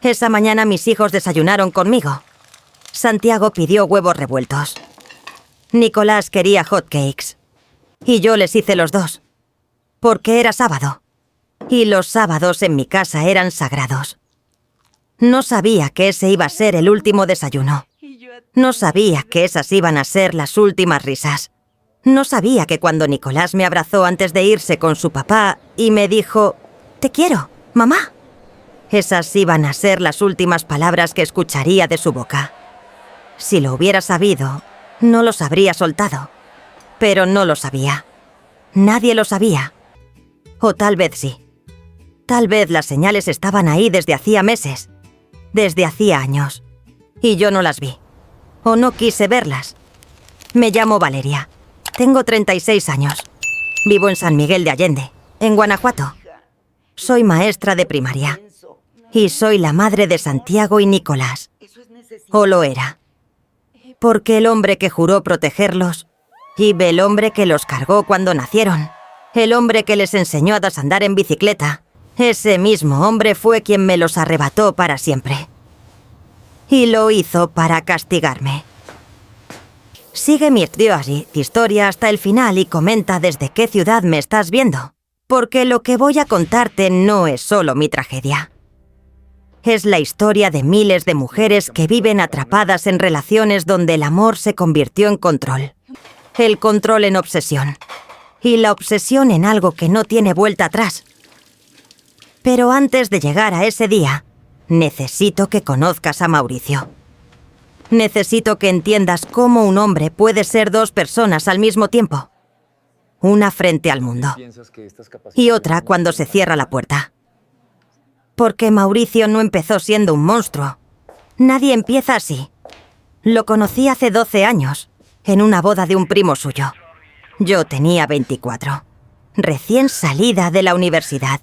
Esa mañana mis hijos desayunaron conmigo. Santiago pidió huevos revueltos. Nicolás quería hotcakes. Y yo les hice los dos. Porque era sábado. Y los sábados en mi casa eran sagrados. No sabía que ese iba a ser el último desayuno. No sabía que esas iban a ser las últimas risas. No sabía que cuando Nicolás me abrazó antes de irse con su papá y me dijo: «Te quiero, mamá», esas iban a ser las últimas palabras que escucharía de su boca. Si lo hubiera sabido, no los habría soltado. Pero no lo sabía. Nadie lo sabía. O tal vez sí. Tal vez las señales estaban ahí desde hacía meses. Desde hacía años. Y yo no las vi. O no quise verlas. Me llamo Valeria. Tengo 36 años. Vivo en San Miguel de Allende, en Guanajuato. Soy maestra de primaria. Y soy la madre de Santiago y Nicolás. O lo era. Porque el hombre que juró protegerlos, y el hombre que los cargó cuando nacieron, el hombre que les enseñó a andar en bicicleta, ese mismo hombre fue quien me los arrebató para siempre. Y lo hizo para castigarme. Sigue mi historia hasta el final y comenta desde qué ciudad me estás viendo. Porque lo que voy a contarte no es solo mi tragedia. Es la historia de miles de mujeres que viven atrapadas en relaciones donde el amor se convirtió en control. El control en obsesión. Y la obsesión en algo que no tiene vuelta atrás. Pero antes de llegar a ese día, necesito que conozcas a Mauricio. Necesito que entiendas cómo un hombre puede ser dos personas al mismo tiempo. Una frente al mundo. Y otra cuando se cierra la puerta. Porque Mauricio no empezó siendo un monstruo. Nadie empieza así. Lo conocí hace 12 años, en una boda de un primo suyo. Yo tenía 24. Recién salida de la universidad.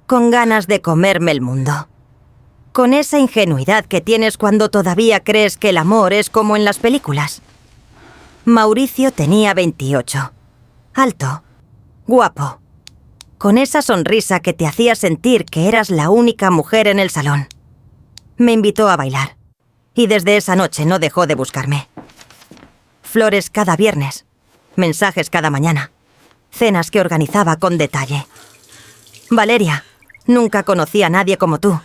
Con ganas de comerme el mundo. Con esa ingenuidad que tienes cuando todavía crees que el amor es como en las películas. Mauricio tenía 28. Alto. Guapo. Con esa sonrisa que te hacía sentir que eras la única mujer en el salón. Me invitó a bailar. Y desde esa noche no dejó de buscarme. Flores cada viernes. Mensajes cada mañana. Cenas que organizaba con detalle. Valeria, nunca conocí a nadie como tú.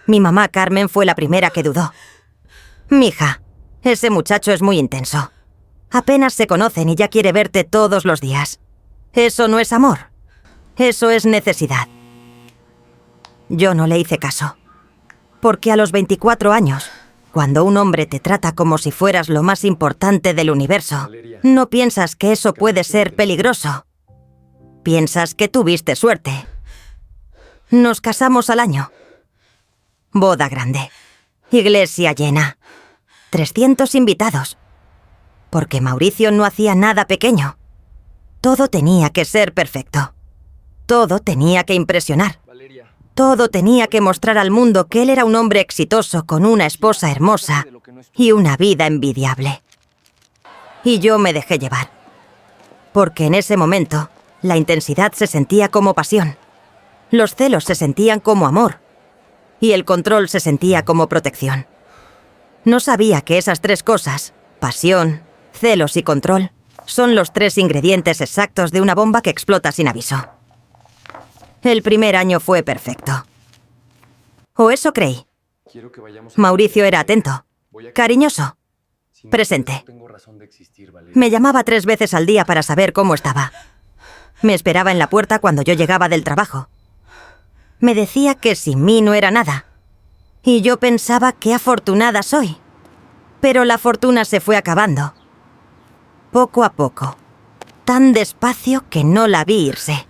Mi mamá Carmen fue la primera que dudó. Mija, ese muchacho es muy intenso. Apenas se conocen y ya quiere verte todos los días. Eso no es amor. Eso es necesidad. Yo no le hice caso. Porque a los 24 años, cuando un hombre te trata como si fueras lo más importante del universo, no piensas que eso puede ser peligroso. Piensas que tuviste suerte. Nos casamos al año. Boda grande. Iglesia llena. 300 invitados. Porque Mauricio no hacía nada pequeño. Todo tenía que ser perfecto. Todo tenía que impresionar. Todo tenía que mostrar al mundo que él era un hombre exitoso con una esposa hermosa y una vida envidiable. Y yo me dejé llevar. Porque en ese momento, la intensidad se sentía como pasión. Los celos se sentían como amor. Y el control se sentía como protección. No sabía que esas tres cosas, pasión, celos y control, son los tres ingredientes exactos de una bomba que explota sin aviso. El primer año fue perfecto. O eso creí. Mauricio era atento, cariñoso, presente. Me llamaba 3 veces al día para saber cómo estaba. Me esperaba en la puerta cuando yo llegaba del trabajo. Me decía que sin mí no era nada. Y yo pensaba qué afortunada soy. Pero la fortuna se fue acabando. Poco a poco. Tan despacio que no la vi irse.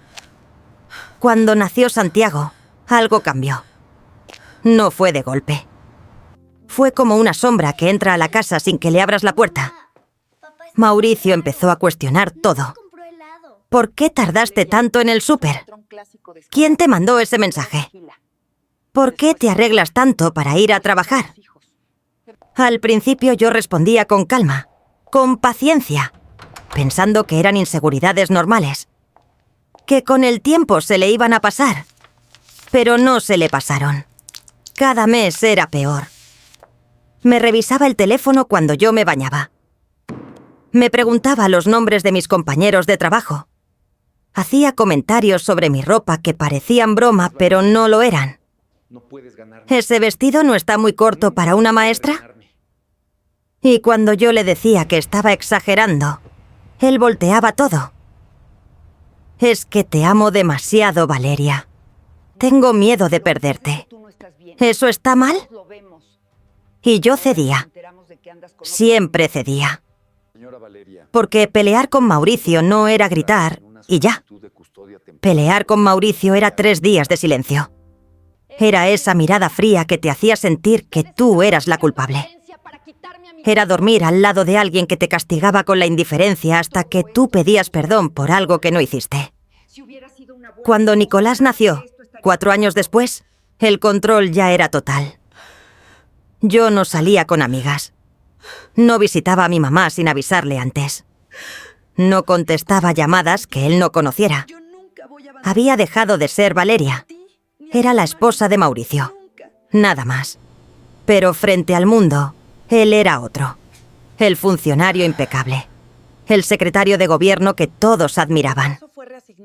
Cuando nació Santiago, algo cambió. No fue de golpe. Fue como una sombra que entra a la casa sin que le abras la puerta. Mauricio empezó a cuestionar todo. ¿Por qué tardaste tanto en el súper? ¿Quién te mandó ese mensaje? ¿Por qué te arreglas tanto para ir a trabajar? Al principio yo respondía con calma, con paciencia, pensando que eran inseguridades normales, que con el tiempo se le iban a pasar, pero no se le pasaron. Cada mes era peor. Me revisaba el teléfono cuando yo me bañaba. Me preguntaba los nombres de mis compañeros de trabajo. Hacía comentarios sobre mi ropa que parecían broma, pero no lo eran. ¿Ese vestido no está muy corto para una maestra? Y cuando yo le decía que estaba exagerando, él volteaba todo. Es que te amo demasiado, Valeria. Tengo miedo de perderte. ¿Eso está mal? Y yo cedía. Siempre cedía. Porque pelear con Mauricio no era gritar y ya. Pelear con Mauricio era 3 días de silencio. Era esa mirada fría que te hacía sentir que tú eras la culpable. Era dormir al lado de alguien que te castigaba con la indiferencia hasta que tú pedías perdón por algo que no hiciste. Cuando Nicolás nació, 4 años después, el control ya era total. Yo no salía con amigas. No visitaba a mi mamá sin avisarle antes. No contestaba llamadas que él no conociera. Había dejado de ser Valeria. Era la esposa de Mauricio. Nada más. Pero frente al mundo, él era otro. El funcionario impecable. El secretario de gobierno que todos admiraban.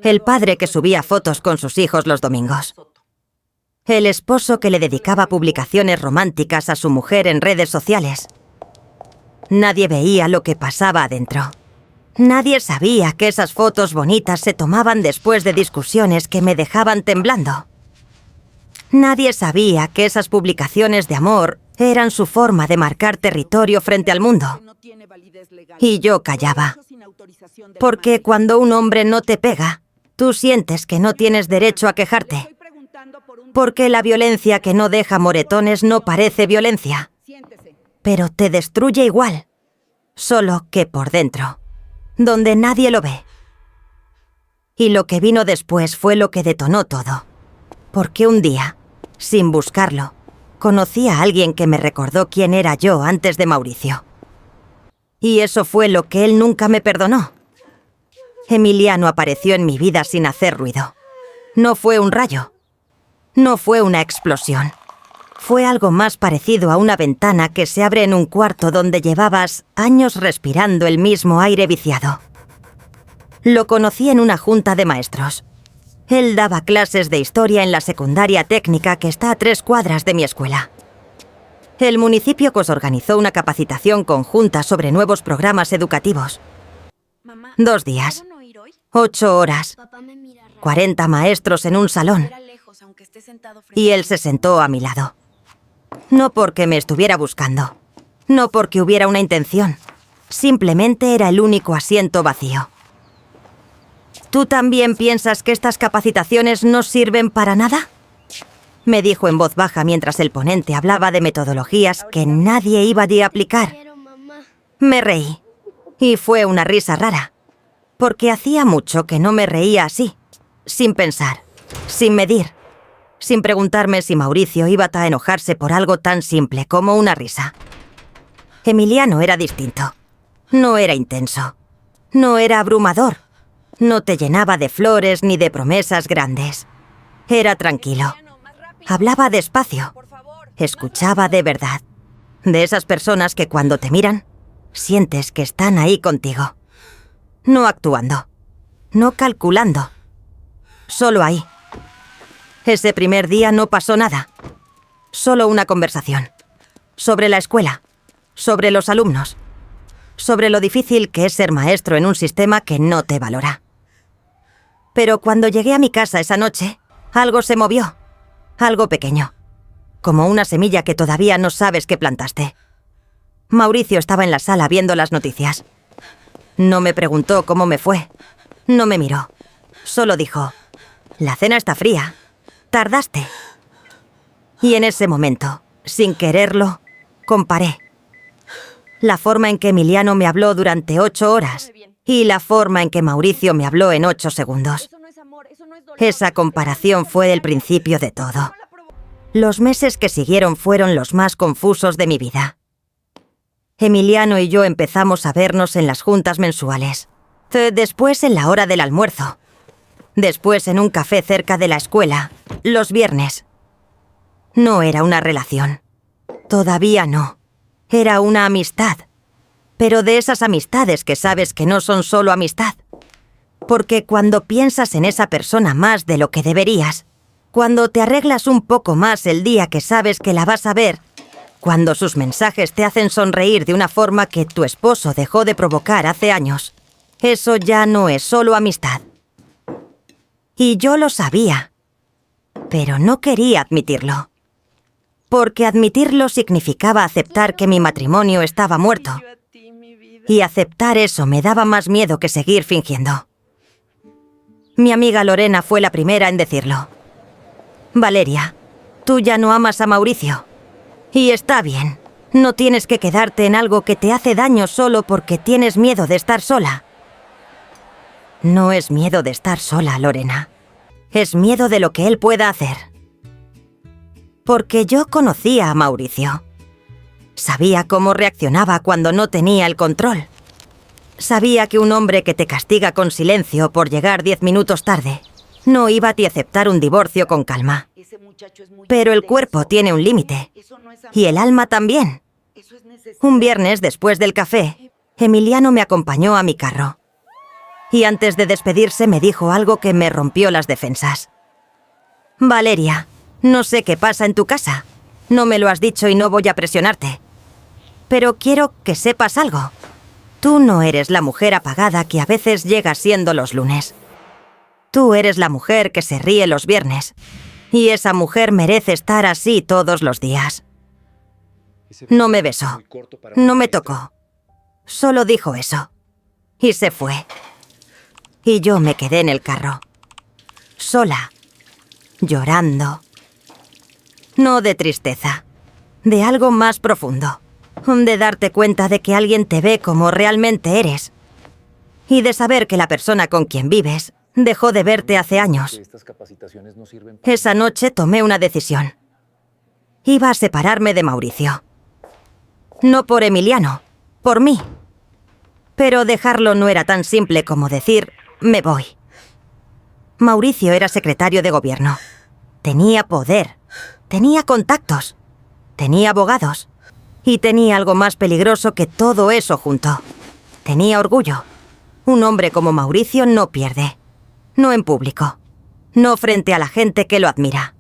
El padre que subía fotos con sus hijos los domingos. El esposo que le dedicaba publicaciones románticas a su mujer en redes sociales. Nadie veía lo que pasaba adentro. Nadie sabía que esas fotos bonitas se tomaban después de discusiones que me dejaban temblando. Nadie sabía que esas publicaciones de amor eran su forma de marcar territorio frente al mundo. Y yo callaba. Porque cuando un hombre no te pega, tú sientes que no tienes derecho a quejarte. Porque la violencia que no deja moretones no parece violencia. Pero te destruye igual. Solo que por dentro. Donde nadie lo ve. Y lo que vino después fue lo que detonó todo. Porque un día, sin buscarlo, conocí a alguien que me recordó quién era yo antes de Mauricio. Y eso fue lo que él nunca me perdonó. Emiliano apareció en mi vida sin hacer ruido. No fue un rayo. No fue una explosión. Fue algo más parecido a una ventana que se abre en un cuarto donde llevabas años respirando el mismo aire viciado. Lo conocí en una junta de maestros. Él daba clases de historia en la secundaria técnica que está a 3 cuadras de mi escuela. El municipio organizó una capacitación conjunta sobre nuevos programas educativos. 2 días, 8 horas, 40 maestros en un salón. Y él se sentó a mi lado. No porque me estuviera buscando. No porque hubiera una intención. Simplemente era el único asiento vacío. ¿Tú también piensas que estas capacitaciones no sirven para nada? Me dijo en voz baja mientras el ponente hablaba de metodologías que nadie iba a aplicar. Me reí. Y fue una risa rara. Porque hacía mucho que no me reía así. Sin pensar. Sin medir. Sin preguntarme si Mauricio iba a enojarse por algo tan simple como una risa. Emiliano era distinto. No era intenso. No era abrumador. No te llenaba de flores ni de promesas grandes. Era tranquilo. Hablaba despacio. Escuchaba de verdad. De esas personas que cuando te miran, sientes que están ahí contigo. No actuando. No calculando. Solo ahí. Ese primer día no pasó nada. Solo una conversación. Sobre la escuela. Sobre los alumnos. Sobre lo difícil que es ser maestro en un sistema que no te valora. Pero cuando llegué a mi casa esa noche, algo se movió. Algo pequeño. Como una semilla que todavía no sabes que plantaste. Mauricio estaba en la sala viendo las noticias. No me preguntó cómo me fue. No me miró. Solo dijo: «La cena está fría. Tardaste». Y en ese momento, sin quererlo, comparé. La forma en que Emiliano me habló durante 8 horas y la forma en que Mauricio me habló en 8 segundos. Esa comparación fue el principio de todo. Los meses que siguieron fueron los más confusos de mi vida. Emiliano y yo empezamos a vernos en las juntas mensuales. Después en la hora del almuerzo. Después en un café cerca de la escuela, los viernes. No era una relación. Todavía no. Era una amistad. Pero de esas amistades que sabes que no son solo amistad. Porque cuando piensas en esa persona más de lo que deberías, cuando te arreglas un poco más el día que sabes que la vas a ver, cuando sus mensajes te hacen sonreír de una forma que tu esposo dejó de provocar hace años, eso ya no es solo amistad. Y yo lo sabía, pero no quería admitirlo. Porque admitirlo significaba aceptar que mi matrimonio estaba muerto. Y aceptar eso me daba más miedo que seguir fingiendo. Mi amiga Lorena fue la primera en decirlo. Valeria, tú ya no amas a Mauricio. Y está bien. No tienes que quedarte en algo que te hace daño solo porque tienes miedo de estar sola. No es miedo de estar sola, Lorena. Es miedo de lo que él pueda hacer. Porque yo conocía a Mauricio. Sabía cómo reaccionaba cuando no tenía el control. Sabía que un hombre que te castiga con silencio por llegar 10 minutos tarde no iba a aceptar un divorcio con calma. Pero el cuerpo tiene un límite. Y el alma también. Un viernes, después del café, Emiliano me acompañó a mi carro. Y antes de despedirse me dijo algo que me rompió las defensas. Valeria, no sé qué pasa en tu casa. No me lo has dicho y no voy a presionarte. Pero quiero que sepas algo. Tú no eres la mujer apagada que a veces llega siendo los lunes. Tú eres la mujer que se ríe los viernes. Y esa mujer merece estar así todos los días. No me besó. No me tocó. Solo dijo eso. Y se fue. Y yo me quedé en el carro. Sola. Llorando. No de tristeza. De algo más profundo. De darte cuenta de que alguien te ve como realmente eres. Y de saber que la persona con quien vives dejó de verte hace años. Esa noche tomé una decisión. Iba a separarme de Mauricio. No por Emiliano, por mí. Pero dejarlo no era tan simple como decir, me voy. Mauricio era secretario de gobierno. Tenía poder, tenía contactos, tenía abogados. Y tenía algo más peligroso que todo eso junto. Tenía orgullo. Un hombre como Mauricio no pierde. No en público. No frente a la gente que lo admira.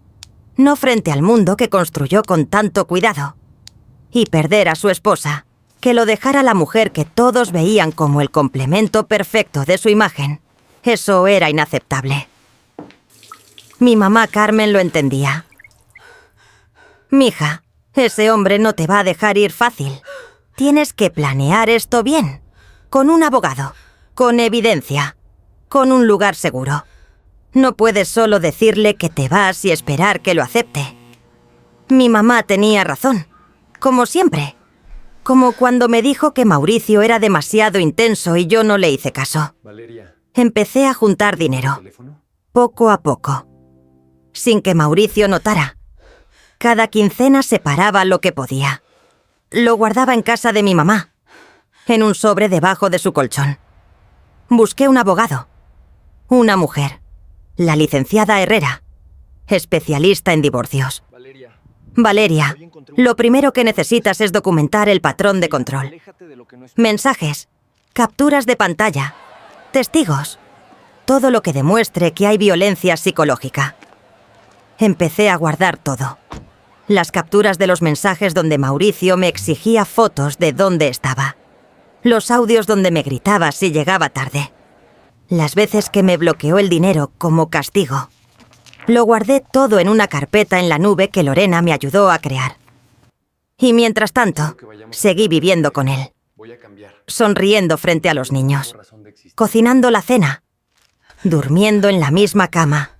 No frente al mundo que construyó con tanto cuidado. Y perder a su esposa, que lo dejara la mujer que todos veían como el complemento perfecto de su imagen, eso era inaceptable. Mi mamá Carmen lo entendía. Mija, ese hombre no te va a dejar ir fácil. Tienes que planear esto bien. Con un abogado. Con evidencia. Con un lugar seguro. No puedes solo decirle que te vas y esperar que lo acepte. Mi mamá tenía razón. Como siempre. Como cuando me dijo que Mauricio era demasiado intenso y yo no le hice caso. Empecé a juntar dinero. Poco a poco. Sin que Mauricio notara. Cada quincena separaba lo que podía. Lo guardaba en casa de mi mamá, en un sobre debajo de su colchón. Busqué un abogado, una mujer, la licenciada Herrera, especialista en divorcios. Valeria, lo primero que necesitas es documentar el patrón de control. Mensajes, capturas de pantalla, testigos, todo lo que demuestre que hay violencia psicológica. Empecé a guardar todo. Las capturas de los mensajes donde Mauricio me exigía fotos de dónde estaba. Los audios donde me gritaba si llegaba tarde. Las veces que me bloqueó el dinero como castigo. Lo guardé todo en una carpeta en la nube que Lorena me ayudó a crear. Y mientras tanto, seguí viviendo con él. Sonriendo frente a los niños. Cocinando la cena. Durmiendo en la misma cama.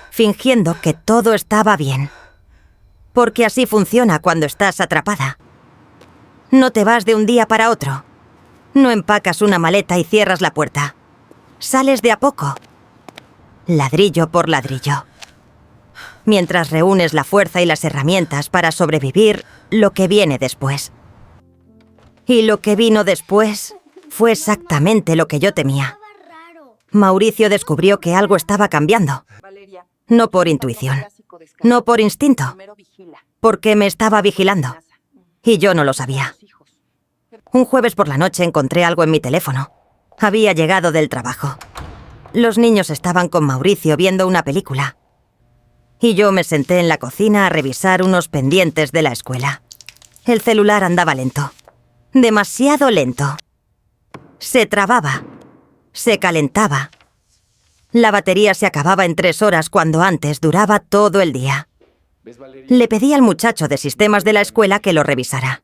Fingiendo que todo estaba bien. Porque así funciona cuando estás atrapada. No te vas de un día para otro. No empacas una maleta y cierras la puerta. Sales de a poco. Ladrillo por ladrillo. Mientras reúnes la fuerza y las herramientas para sobrevivir lo que viene después. Y lo que vino después fue exactamente lo que yo temía. Mauricio descubrió que algo estaba cambiando. No por intuición, No por instinto, porque me estaba vigilando. Y yo no lo sabía. Un jueves por la noche encontré algo en mi teléfono. Había llegado del trabajo. Los niños estaban con Mauricio viendo una película. Y yo me senté en la cocina a revisar unos pendientes de la escuela. El celular andaba lento. Demasiado lento. Se trababa. Se calentaba. La batería se acababa en 3 horas cuando antes duraba todo el día. Le pedí al muchacho de sistemas de la escuela que lo revisara.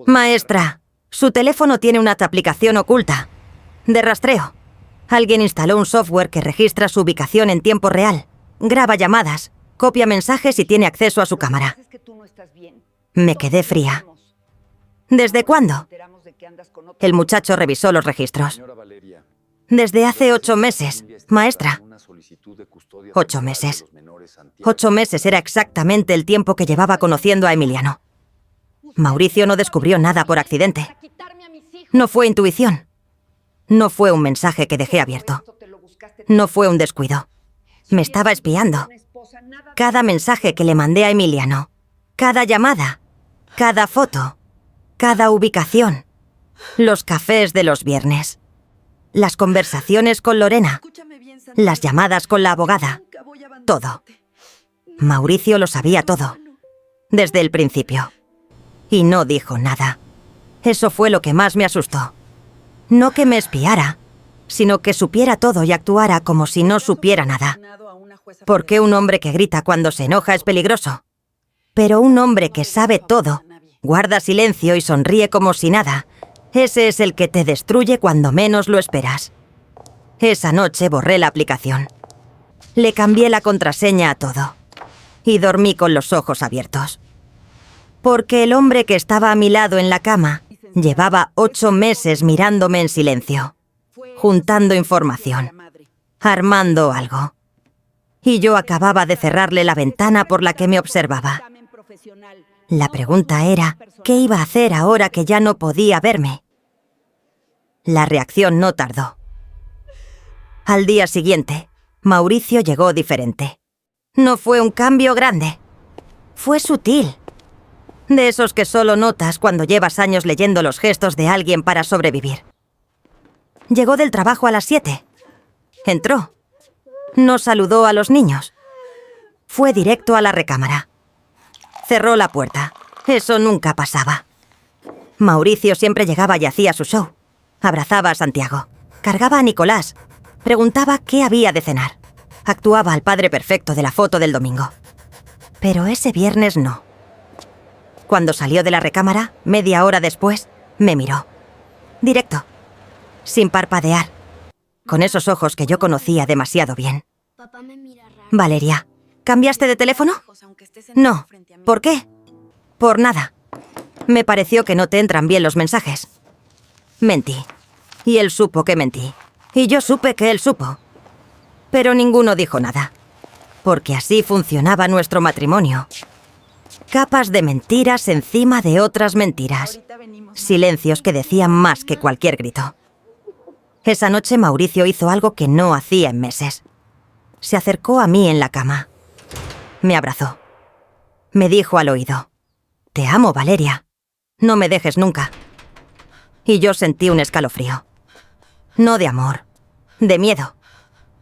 Maestra, su teléfono tiene una aplicación oculta. De rastreo. Alguien instaló un software que registra su ubicación en tiempo real. Graba llamadas, copia mensajes y tiene acceso a su cámara. Me quedé fría. ¿Desde cuándo? El muchacho revisó los registros. Desde hace 8 meses, maestra. 8 meses. 8 meses era exactamente el tiempo que llevaba conociendo a Emiliano. Mauricio no descubrió nada por accidente. No fue intuición. No fue un mensaje que dejé abierto. No fue un descuido. Me estaba espiando. Cada mensaje que le mandé a Emiliano, cada llamada, cada foto, cada ubicación, los cafés de los viernes, las conversaciones con Lorena, las llamadas con la abogada, todo. Mauricio lo sabía todo, desde el principio. Y no dijo nada. Eso fue lo que más me asustó. No que me espiara, sino que supiera todo y actuara como si no supiera nada. Porque un hombre que grita cuando se enoja es peligroso. Pero un hombre que sabe todo, guarda silencio y sonríe como si nada, ese es el que te destruye cuando menos lo esperas. Esa noche borré la aplicación. Le cambié la contraseña a todo. Y dormí con los ojos abiertos. Porque el hombre que estaba a mi lado en la cama llevaba 8 meses mirándome en silencio, juntando información, armando algo. Y yo acababa de cerrarle la ventana por la que me observaba. La pregunta era, ¿qué iba a hacer ahora que ya no podía verme? La reacción no tardó. Al día siguiente, Mauricio llegó diferente. No fue un cambio grande. Fue sutil. De esos que solo notas cuando llevas años leyendo los gestos de alguien para sobrevivir. Llegó del trabajo a las 7. Entró. No saludó a los niños. Fue directo a la recámara. Cerró la puerta. Eso nunca pasaba. Mauricio siempre llegaba y hacía su show. Abrazaba a Santiago. Cargaba a Nicolás. Preguntaba qué había de cenar. Actuaba al padre perfecto de la foto del domingo. Pero ese viernes no. Cuando salió de la recámara, media hora después, me miró. Directo. Sin parpadear. Con esos ojos que yo conocía demasiado bien. Valeria, ¿cambiaste de teléfono? No. ¿Por qué? Por nada. Me pareció que no te entran bien los mensajes. Mentí. Y él supo que mentí. Y yo supe que él supo. Pero ninguno dijo nada. Porque así funcionaba nuestro matrimonio. Capas de mentiras encima de otras mentiras. Silencios que decían más que cualquier grito. Esa noche Mauricio hizo algo que no hacía en meses. Se acercó a mí en la cama. Me abrazó. Me dijo al oído: «Te amo, Valeria. No me dejes nunca». Y yo sentí un escalofrío. No de amor, de miedo.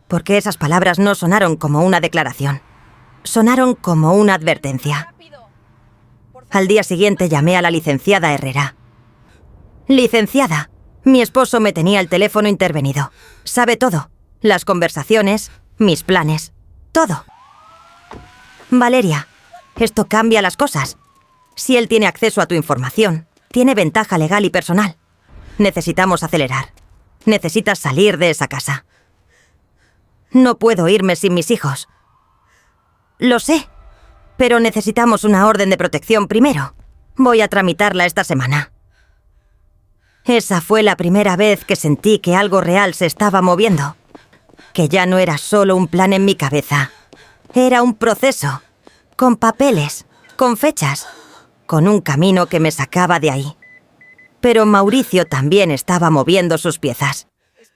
Porque esas palabras no sonaron como una declaración. Sonaron como una advertencia. Al día siguiente llamé a la licenciada Herrera. «Licenciada, mi esposo me tenía el teléfono intervenido. Sabe todo. Las conversaciones, mis planes, todo». «Valeria, esto cambia las cosas. Si él tiene acceso a tu información, tiene ventaja legal y personal. Necesitamos acelerar. Necesitas salir de esa casa». «No puedo irme sin mis hijos». «Lo sé. Pero necesitamos una orden de protección primero. Voy a tramitarla esta semana». Esa fue la primera vez que sentí que algo real se estaba moviendo. Que ya no era solo un plan en mi cabeza. Era un proceso. Con papeles, con fechas, con un camino que me sacaba de ahí. Pero Mauricio también estaba moviendo sus piezas.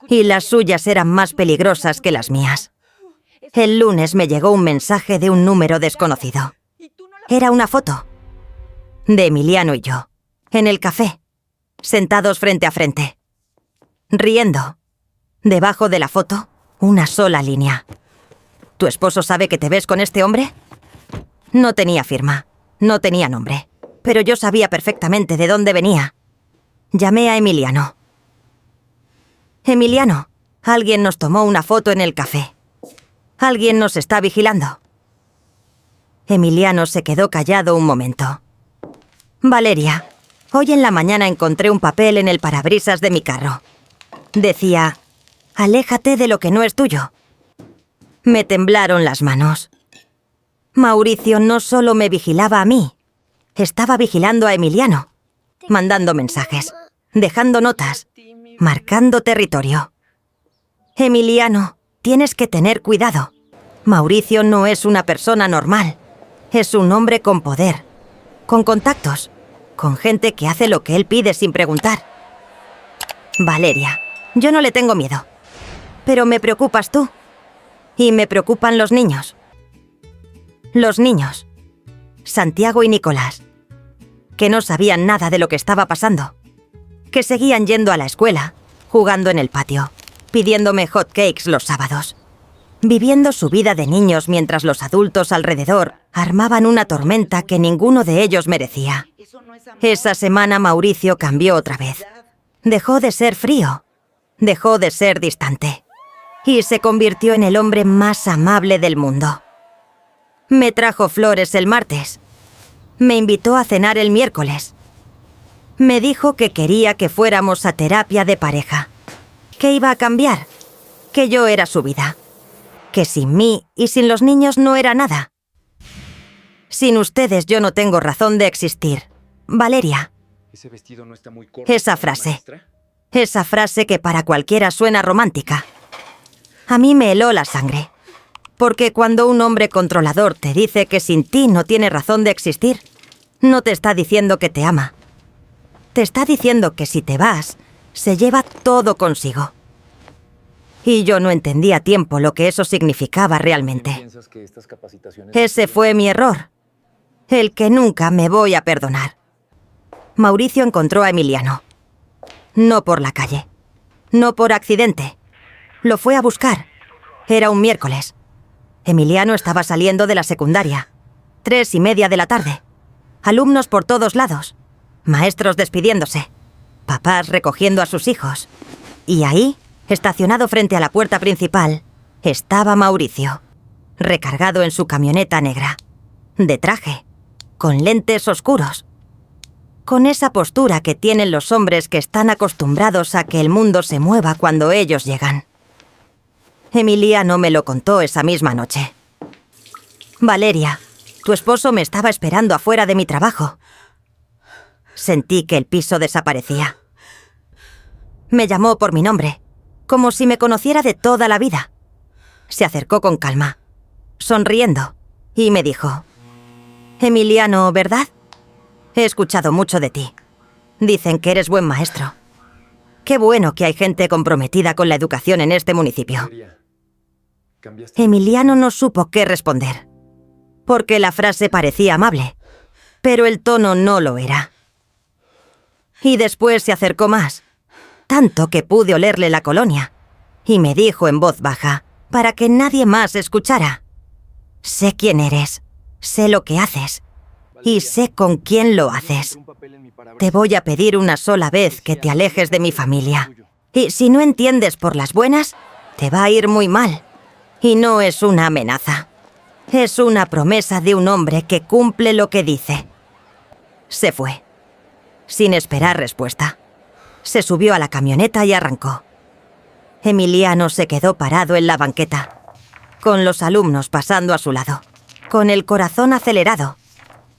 Y las suyas eran más peligrosas que las mías. El lunes me llegó un mensaje de un número desconocido. Era una foto de Emiliano y yo, en el café, sentados frente a frente, riendo. Debajo de la foto, una sola línea. ¿Tu esposo sabe que te ves con este hombre? No tenía firma, no tenía nombre, pero yo sabía perfectamente de dónde venía. Llamé a Emiliano. Emiliano, alguien nos tomó una foto en el café. Alguien nos está vigilando. Emiliano se quedó callado un momento. Valeria, hoy en la mañana encontré un papel en el parabrisas de mi carro. Decía, aléjate de lo que no es tuyo. Me temblaron las manos. Mauricio no solo me vigilaba a mí, estaba vigilando a Emiliano, mandando mensajes, dejando notas, marcando territorio. Emiliano, tienes que tener cuidado. Mauricio no es una persona normal. Es un hombre con poder, con contactos, con gente que hace lo que él pide sin preguntar. Valeria, yo no le tengo miedo. Pero me preocupas tú. Y me preocupan los niños. Los niños. Santiago y Nicolás. Que no sabían nada de lo que estaba pasando. Que seguían yendo a la escuela, jugando en el patio, pidiéndome hot cakes los sábados. Viviendo su vida de niños mientras los adultos alrededor armaban una tormenta que ninguno de ellos merecía. Esa semana Mauricio cambió otra vez. Dejó de ser frío. Dejó de ser distante. Y se convirtió en el hombre más amable del mundo. Me trajo flores el martes. Me invitó a cenar el miércoles. Me dijo que quería que fuéramos a terapia de pareja. Que iba a cambiar. Que yo era su vida. Que sin mí y sin los niños no era nada. Sin ustedes yo no tengo razón de existir. Valeria. Ese vestido no está muy corto, Esa frase. maestra. Esa frase que para cualquiera suena romántica. A mí me heló la sangre. Porque cuando un hombre controlador te dice que sin ti no tiene razón de existir, no te está diciendo que te ama. Te está diciendo que si te vas, se lleva todo consigo. Y yo no entendí a tiempo lo que eso significaba realmente. ¿Piensas que estas capacitaciones... Ese fue mi error. El que nunca me voy a perdonar. Mauricio encontró a Emiliano. No por la calle. No por accidente. Lo fue a buscar. Era un miércoles. Emiliano estaba saliendo de la secundaria. 3:30 de la tarde. Alumnos por todos lados. Maestros despidiéndose. Papás recogiendo a sus hijos. Y ahí, estacionado frente a la puerta principal, estaba Mauricio. Recargado en su camioneta negra. De traje. Con lentes oscuros. Con esa postura que tienen los hombres que están acostumbrados a que el mundo se mueva cuando ellos llegan. Emiliano me lo contó esa misma noche. Valeria, tu esposo me estaba esperando afuera de mi trabajo. Sentí que el piso desaparecía. Me llamó por mi nombre, como si me conociera de toda la vida. Se acercó con calma, sonriendo, y me dijo: Emiliano, ¿verdad? He escuchado mucho de ti. Dicen que eres buen maestro. Qué bueno que hay gente comprometida con la educación en este municipio. Valeria, cambiaste... Emiliano no supo qué responder, porque la frase parecía amable, pero el tono no lo era. Y después se acercó más, tanto que pude olerle la colonia, y me dijo en voz baja, para que nadie más escuchara: sé quién eres, sé lo que haces, y sé con quién lo haces. Te voy a pedir una sola vez que te alejes de mi familia. Y si no entiendes por las buenas, te va a ir muy mal. Y no es una amenaza. Es una promesa de un hombre que cumple lo que dice. Se fue, sin esperar respuesta. Se subió a la camioneta y arrancó. Emiliano se quedó parado en la banqueta, con los alumnos pasando a su lado, con el corazón acelerado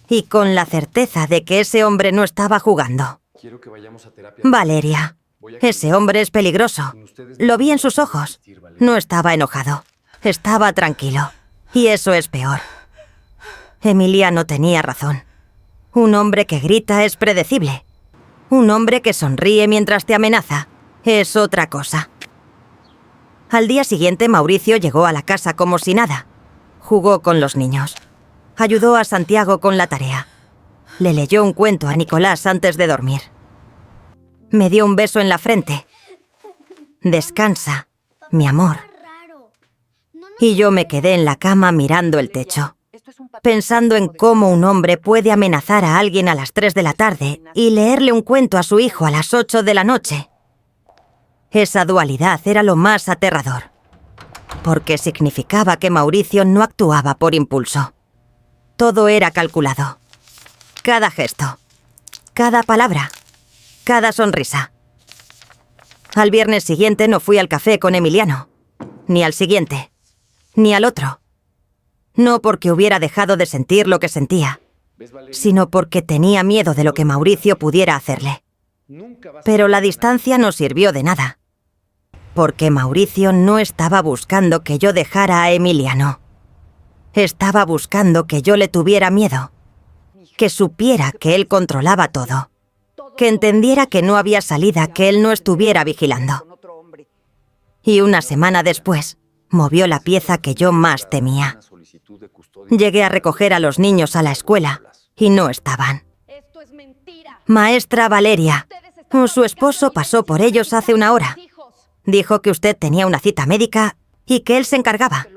y con la certeza de que ese hombre no estaba jugando. Quiero que vayamos a terapia. Valeria, ese hombre es peligroso. Lo vi en sus ojos. No estaba enojado. Estaba tranquilo. Y eso es peor. Emiliano tenía razón. Un hombre que grita es predecible. Un hombre que sonríe mientras te amenaza es otra cosa. Al día siguiente, Mauricio llegó a la casa como si nada. Jugó con los niños. Ayudó a Santiago con la tarea. Le leyó un cuento a Nicolás antes de dormir. Me dio un beso en la frente. Descansa, mi amor. Y yo me quedé en la cama mirando el techo, pensando en cómo un hombre puede amenazar a alguien a las 3 de la tarde y leerle un cuento a su hijo a las 8 de la noche. Esa dualidad era lo más aterrador, porque significaba que Mauricio no actuaba por impulso. Todo era calculado. Cada gesto, cada palabra, cada sonrisa. Al viernes siguiente no fui al café con Emiliano, ni al siguiente, ni al otro. No porque hubiera dejado de sentir lo que sentía, sino porque tenía miedo de lo que Mauricio pudiera hacerle. Pero la distancia no sirvió de nada, porque Mauricio no estaba buscando que yo dejara a Emiliano. Estaba buscando que yo le tuviera miedo, que supiera que él controlaba todo, que entendiera que no había salida que él no estuviera vigilando. Y una semana después, movió la pieza que yo más temía. Llegué a recoger a los niños a la escuela y no estaban. Maestra Valeria, su esposo pasó por ellos hace una hora. Dijo que usted tenía una cita médica y que él se encargaba.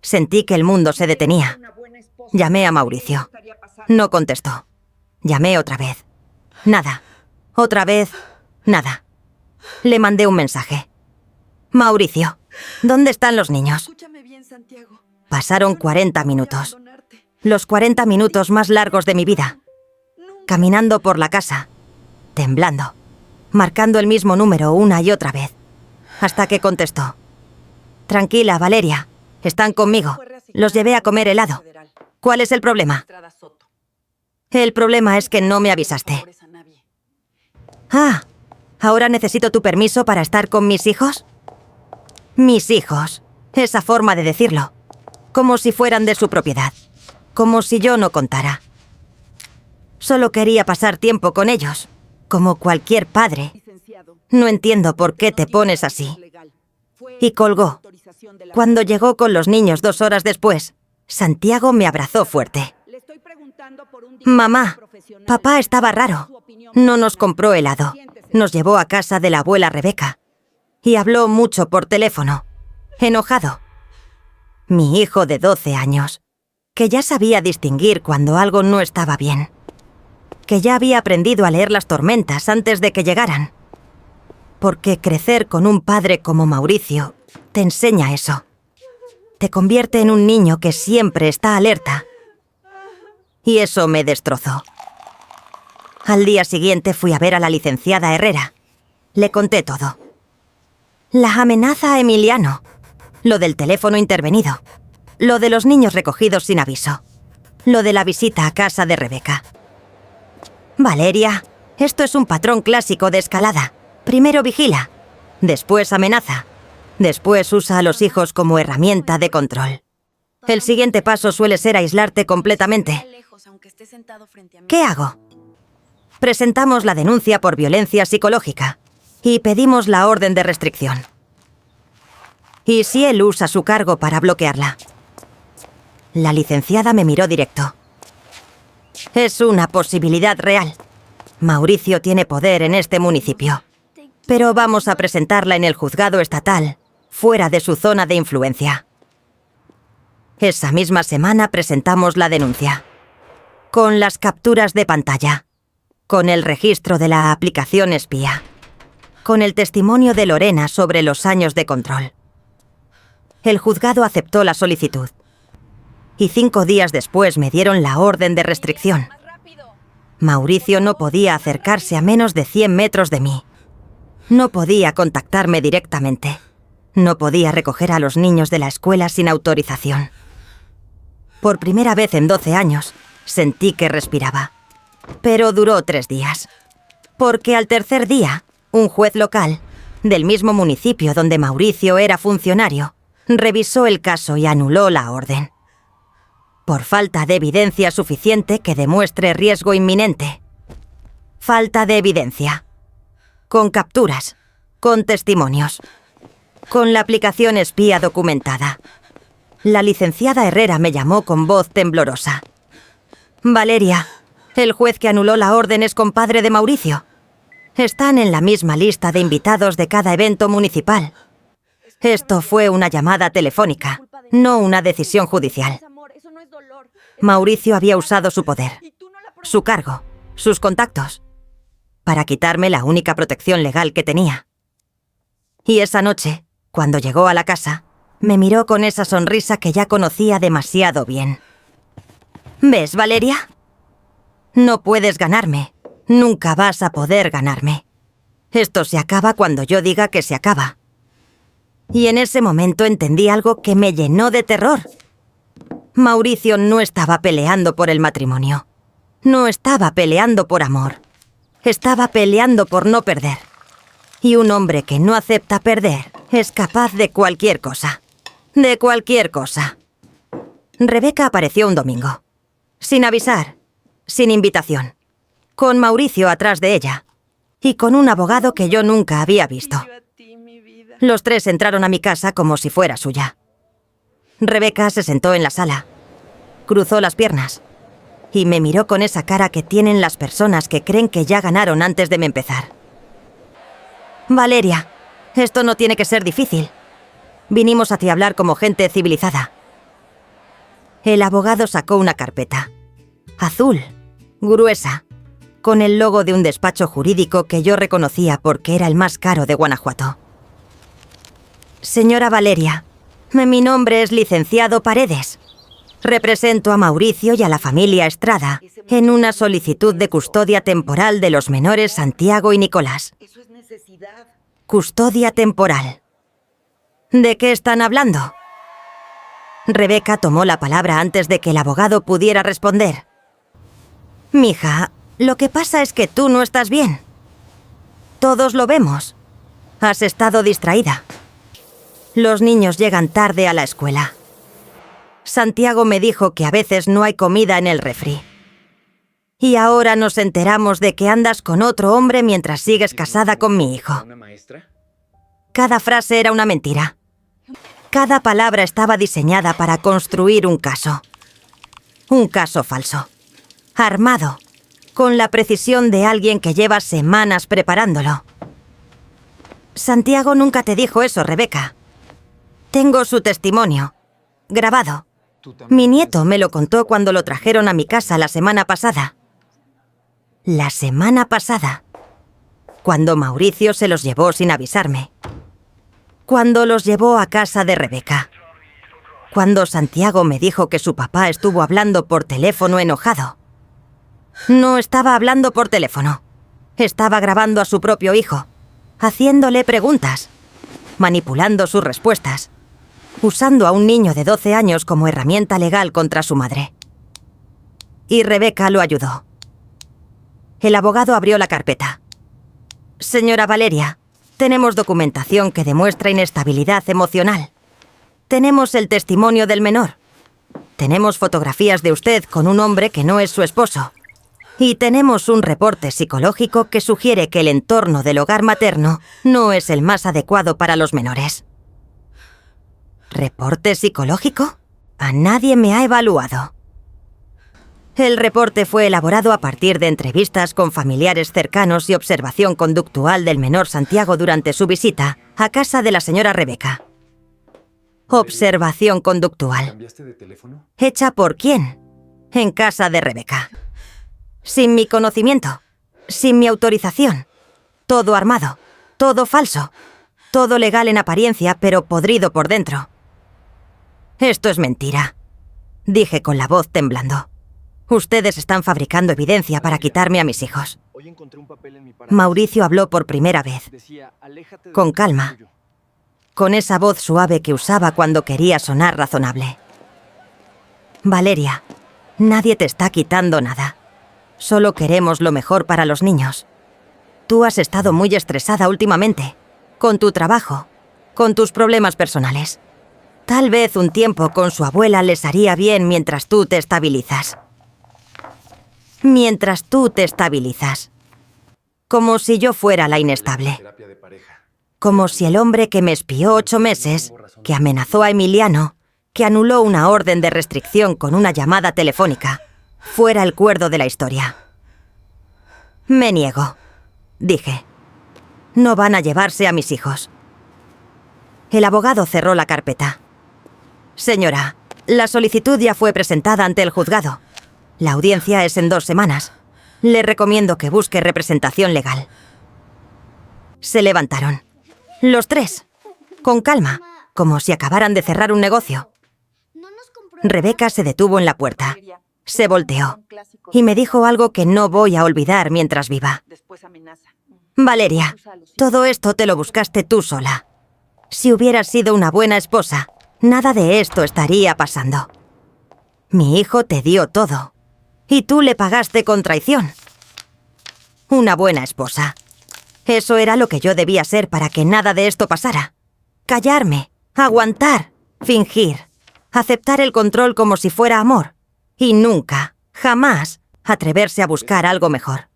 Sentí que el mundo se detenía. Llamé a Mauricio. No contestó. Llamé otra vez. Nada. Otra vez, nada. Le mandé un mensaje. Mauricio, ¿dónde están los niños? Pasaron 40 minutos. Los 40 minutos más largos de mi vida. Caminando por la casa, temblando, marcando el mismo número una y otra vez, hasta que contestó. Tranquila, Valeria, están conmigo. Los llevé a comer helado. ¿Cuál es el problema? El problema es que no me avisaste. Ah, ¿ahora necesito tu permiso para estar con mis hijos? Mis hijos. Esa forma de decirlo. Como si fueran de su propiedad. Como si yo no contara. Solo quería pasar tiempo con ellos. Como cualquier padre. No entiendo por qué te pones así. Y colgó. Cuando llegó con los niños 2 horas después, Santiago me abrazó fuerte. Mamá, papá estaba raro. No nos compró helado. Nos llevó a casa de la abuela Rebeca. Y habló mucho por teléfono. Enojado. Mi hijo de 12 años, que ya sabía distinguir cuando algo no estaba bien. Que ya había aprendido a leer las tormentas antes de que llegaran. Porque crecer con un padre como Mauricio te enseña eso. Te convierte en un niño que siempre está alerta. Y eso me destrozó. Al día siguiente fui a ver a la licenciada Herrera. Le conté todo. La amenaza a Emiliano. Lo del teléfono intervenido. Lo de los niños recogidos sin aviso. Lo de la visita a casa de Rebeca. Valeria, esto es un patrón clásico de escalada. Primero vigila, después amenaza, después usa a los hijos como herramienta de control. El siguiente paso suele ser aislarte completamente. ¿Qué hago? Presentamos la denuncia por violencia psicológica y pedimos la orden de restricción. ¿Y si él usa su cargo para bloquearla? La licenciada me miró directo. Es una posibilidad real. Mauricio tiene poder en este municipio. Pero vamos a presentarla en el juzgado estatal, fuera de su zona de influencia. Esa misma semana presentamos la denuncia. Con las capturas de pantalla. Con el registro de la aplicación espía. Con el testimonio de Lorena sobre los años de control. El juzgado aceptó la solicitud. Y 5 días después me dieron la orden de restricción. Mauricio no podía acercarse a menos de 100 metros de mí. No podía contactarme directamente. No podía recoger a los niños de la escuela sin autorización. Por primera vez en 12 años, sentí que respiraba. Pero duró 3 días. Porque al tercer día, un juez local, del mismo municipio donde Mauricio era funcionario, revisó el caso y anuló la orden. Por falta de evidencia suficiente que demuestre riesgo inminente. Falta de evidencia. Con capturas. Con testimonios. con la aplicación espía documentada. La licenciada Herrera me llamó con voz temblorosa. Valeria, el juez que anuló la orden es compadre de Mauricio. Están en la misma lista de invitados de cada evento municipal. Esto fue una llamada telefónica, no una decisión judicial. Mauricio había usado su poder, su cargo, sus contactos, para quitarme la única protección legal que tenía. Y esa noche, cuando llegó a la casa, me miró con esa sonrisa que ya conocía demasiado bien. ¿Ves, Valeria? No puedes ganarme. Nunca vas a poder ganarme. Esto se acaba cuando yo diga que se acaba. Y en ese momento entendí algo que me llenó de terror. Mauricio no estaba peleando por el matrimonio. No estaba peleando por amor. Estaba peleando por no perder. Y un hombre que no acepta perder es capaz de cualquier cosa. De cualquier cosa. Rebeca apareció un domingo. Sin avisar. Sin invitación. Con Mauricio atrás de ella. Y con un abogado que yo nunca había visto. Los tres entraron a mi casa como si fuera suya. Rebeca se sentó en la sala. Cruzó las piernas. Y me miró con esa cara que tienen las personas que creen que ya ganaron antes de empezar. Valeria, esto no tiene que ser difícil. Vinimos a ti a hablar como gente civilizada. El abogado sacó una carpeta. Azul, gruesa, con el logo de un despacho jurídico que yo reconocía porque era el más caro de Guanajuato. Señora Valeria, mi nombre es licenciado Paredes. Represento a Mauricio y a la familia Estrada en una solicitud de custodia temporal de los menores Santiago y Nicolás. Custodia temporal. ¿De qué están hablando? Rebeca tomó la palabra antes de que el abogado pudiera responder. Mija, lo que pasa es que tú no estás bien. Todos lo vemos. Has estado distraída. Los niños llegan tarde a la escuela. Santiago me dijo que a veces no hay comida en el refri. Y ahora nos enteramos de que andas con otro hombre mientras sigues casada con mi hijo. ¿Una maestra? Cada frase era una mentira. Cada palabra estaba diseñada para construir un caso. Un caso falso. Armado. Con la precisión de alguien que lleva semanas preparándolo. Santiago nunca te dijo eso, Rebeca. Tengo su testimonio. Grabado. Mi nieto me lo contó cuando lo trajeron a mi casa la semana pasada. La semana pasada. Cuando Mauricio se los llevó sin avisarme. Cuando los llevó a casa de Rebeca. Cuando Santiago me dijo que su papá estuvo hablando por teléfono enojado. No estaba hablando por teléfono. Estaba grabando a su propio hijo, haciéndole preguntas, manipulando sus respuestas, usando a un niño de 12 años como herramienta legal contra su madre. Y Rebeca lo ayudó. El abogado abrió la carpeta. Señora Valeria, tenemos documentación que demuestra inestabilidad emocional. Tenemos el testimonio del menor. Tenemos fotografías de usted con un hombre que no es su esposo. Y tenemos un reporte psicológico que sugiere que el entorno del hogar materno no es el más adecuado para los menores. ¿Reporte psicológico? A nadie me ha evaluado. El reporte fue elaborado a partir de entrevistas con familiares cercanos y observación conductual del menor Santiago durante su visita a casa de la señora Rebeca. Observación conductual. ¿Cambiaste de teléfono? ¿Hecha por quién? En casa de Rebeca. Sin mi conocimiento, sin mi autorización. Todo armado, todo falso, todo legal en apariencia, pero podrido por dentro. Esto es mentira, dije con la voz temblando. Ustedes están fabricando evidencia para quitarme a mis hijos. Mauricio habló por primera vez, con calma, con esa voz suave que usaba cuando quería sonar razonable. Valeria, nadie te está quitando nada. Solo queremos lo mejor para los niños. Tú has estado muy estresada últimamente, con tu trabajo, con tus problemas personales. Tal vez un tiempo con su abuela les haría bien mientras tú te estabilizas. Mientras tú te estabilizas. Como si yo fuera la inestable. Terapia de pareja. como si el hombre que me espió 8 meses, que amenazó a Emiliano, que anuló una orden de restricción con una llamada telefónica, fuera el cuerdo de la historia. Me niego, dije. No van a llevarse a mis hijos. El abogado cerró la carpeta. Señora, la solicitud ya fue presentada ante el juzgado. La audiencia es en 2 semanas. Le recomiendo que busque representación legal. Se levantaron. Los 3. Con calma, como si acabaran de cerrar un negocio. Rebeca se detuvo en la puerta. Se volteó. Y me dijo algo que no voy a olvidar mientras viva. Valeria, todo esto te lo buscaste tú sola. Si hubieras sido una buena esposa, nada de esto estaría pasando. Mi hijo te dio todo. Y tú le pagaste con traición. Una buena esposa. Eso era lo que yo debía ser para que nada de esto pasara. Callarme, aguantar, fingir, aceptar el control como si fuera amor. Y nunca, jamás, atreverse a buscar algo mejor.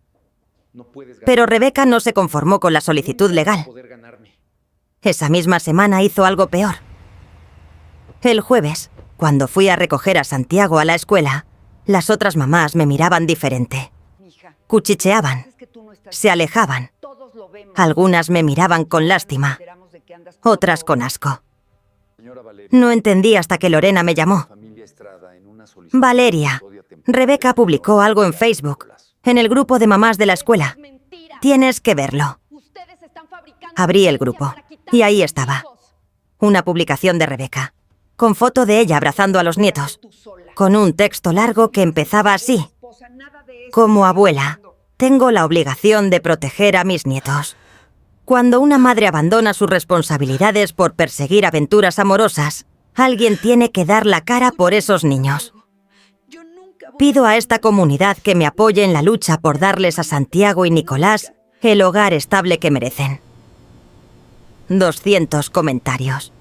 Pero Rebeca no se conformó con la solicitud legal. Esa misma semana hizo algo peor. El jueves, cuando fui a recoger a Santiago a la escuela, las otras mamás me miraban diferente. Cuchicheaban, se alejaban. Algunas me miraban con lástima, otras con asco. No entendí hasta que Lorena me llamó. Valeria, Rebeca publicó algo en Facebook, en el grupo de mamás de la escuela. Tienes que verlo. Abrí el grupo y ahí estaba. Una publicación de Rebeca, con foto de ella abrazando a los nietos, con un texto largo que empezaba así. Como abuela, tengo la obligación de proteger a mis nietos. Cuando una madre abandona sus responsabilidades por perseguir aventuras amorosas, alguien tiene que dar la cara por esos niños. Pido a esta comunidad que me apoye en la lucha por darles a Santiago y Nicolás el hogar estable que merecen. 200 comentarios.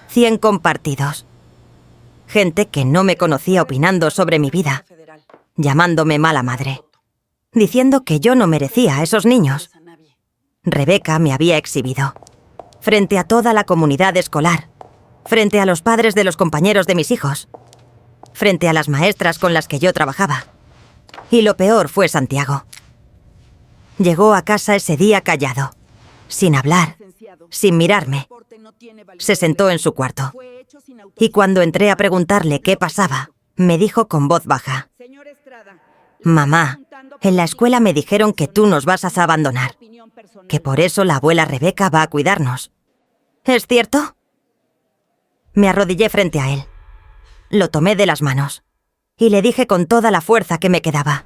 100 compartidos. Gente que no me conocía opinando sobre mi vida, llamándome mala madre, diciendo que yo no merecía a esos niños. Rebeca me había exhibido, frente a toda la comunidad escolar, frente a los padres de los compañeros de mis hijos, frente a las maestras con las que yo trabajaba. Y lo peor fue Santiago. Llegó a casa ese día callado, sin hablar, sin mirarme. Se sentó en su cuarto. Y cuando entré a preguntarle qué pasaba, me dijo con voz baja: Mamá, en la escuela me dijeron que tú nos vas a abandonar, que por eso la abuela Rebeca va a cuidarnos. ¿Es cierto? Me arrodillé frente a él. Lo tomé de las manos y le dije con toda la fuerza que me quedaba: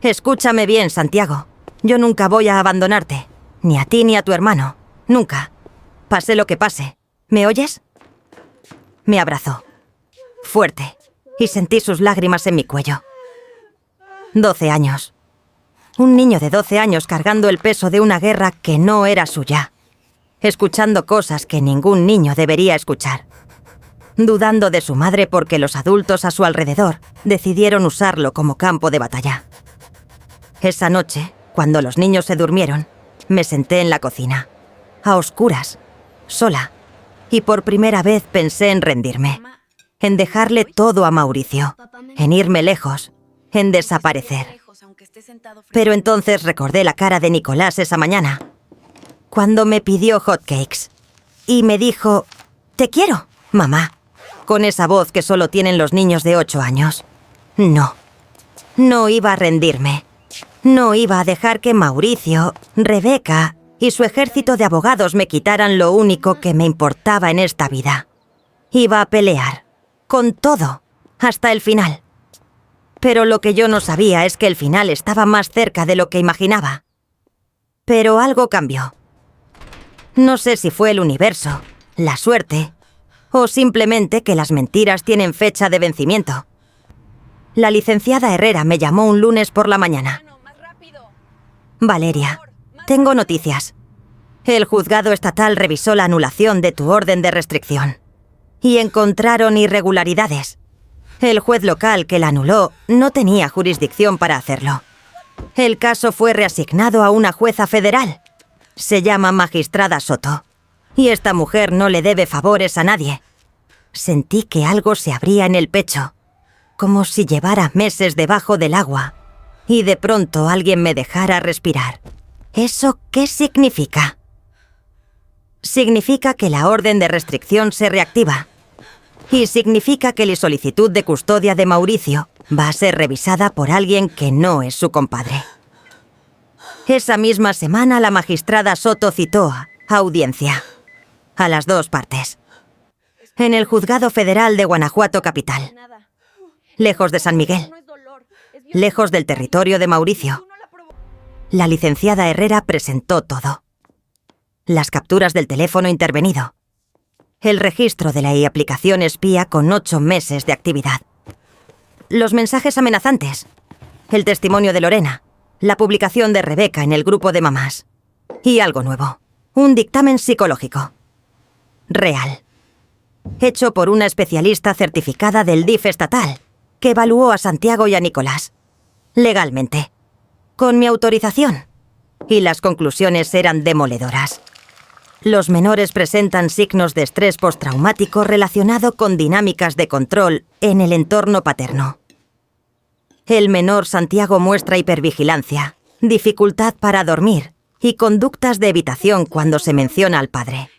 Escúchame bien, Santiago. Yo nunca voy a abandonarte, ni a ti ni a tu hermano. Nunca. Pase lo que pase. ¿Me oyes? Me abrazó, fuerte, y sentí sus lágrimas en mi cuello. 12 años. Un niño de 12 años cargando el peso de una guerra que no era suya. Escuchando cosas que ningún niño debería escuchar. Dudando de su madre porque los adultos a su alrededor decidieron usarlo como campo de batalla. Esa noche, cuando los niños se durmieron, me senté en la cocina, a oscuras, sola, y por primera vez pensé en rendirme, en dejarle todo a Mauricio, en irme lejos, en desaparecer. Pero entonces recordé la cara de Nicolás esa mañana, cuando me pidió hotcakes, y me dijo: «Te quiero, mamá», con esa voz que solo tienen los niños de 8 años. No, no iba a rendirme. No iba a dejar que Mauricio, Rebeca y su ejército de abogados me quitaran lo único que me importaba en esta vida. Iba a pelear, con todo, hasta el final. Pero lo que yo no sabía es que el final estaba más cerca de lo que imaginaba. Pero algo cambió. No sé si fue el universo, la suerte, o simplemente que las mentiras tienen fecha de vencimiento. La licenciada Herrera me llamó un lunes por la mañana. Valeria, tengo noticias. El juzgado estatal revisó la anulación de tu orden de restricción y encontraron irregularidades. El juez local que la anuló no tenía jurisdicción para hacerlo. El caso fue reasignado a una jueza federal. Se llama Magistrada Soto. Y esta mujer no le debe favores a nadie. Sentí que algo se abría en el pecho, como si llevara meses debajo del agua, y de pronto alguien me dejara respirar. ¿Eso qué significa? Significa que la orden de restricción se reactiva. Y significa que la solicitud de custodia de Mauricio va a ser revisada por alguien que no es su compadre. Esa misma semana la magistrada Soto citó a audiencia a las dos partes, en el Juzgado Federal de Guanajuato Capital, lejos de San Miguel, lejos del territorio de Mauricio. La licenciada Herrera presentó todo. Las capturas del teléfono intervenido, el registro de la aplicación espía con 8 meses de actividad, los mensajes amenazantes, el testimonio de Lorena, la publicación de Rebeca en el grupo de mamás y algo nuevo, un dictamen psicológico. Real. Hecho por una especialista certificada del DIF estatal, que evaluó a Santiago y a Nicolás. Legalmente. Con mi autorización. Y las conclusiones eran demoledoras. Los menores presentan signos de estrés postraumático relacionado con dinámicas de control en el entorno paterno. El menor Santiago muestra hipervigilancia, dificultad para dormir y conductas de evitación cuando se menciona al padre.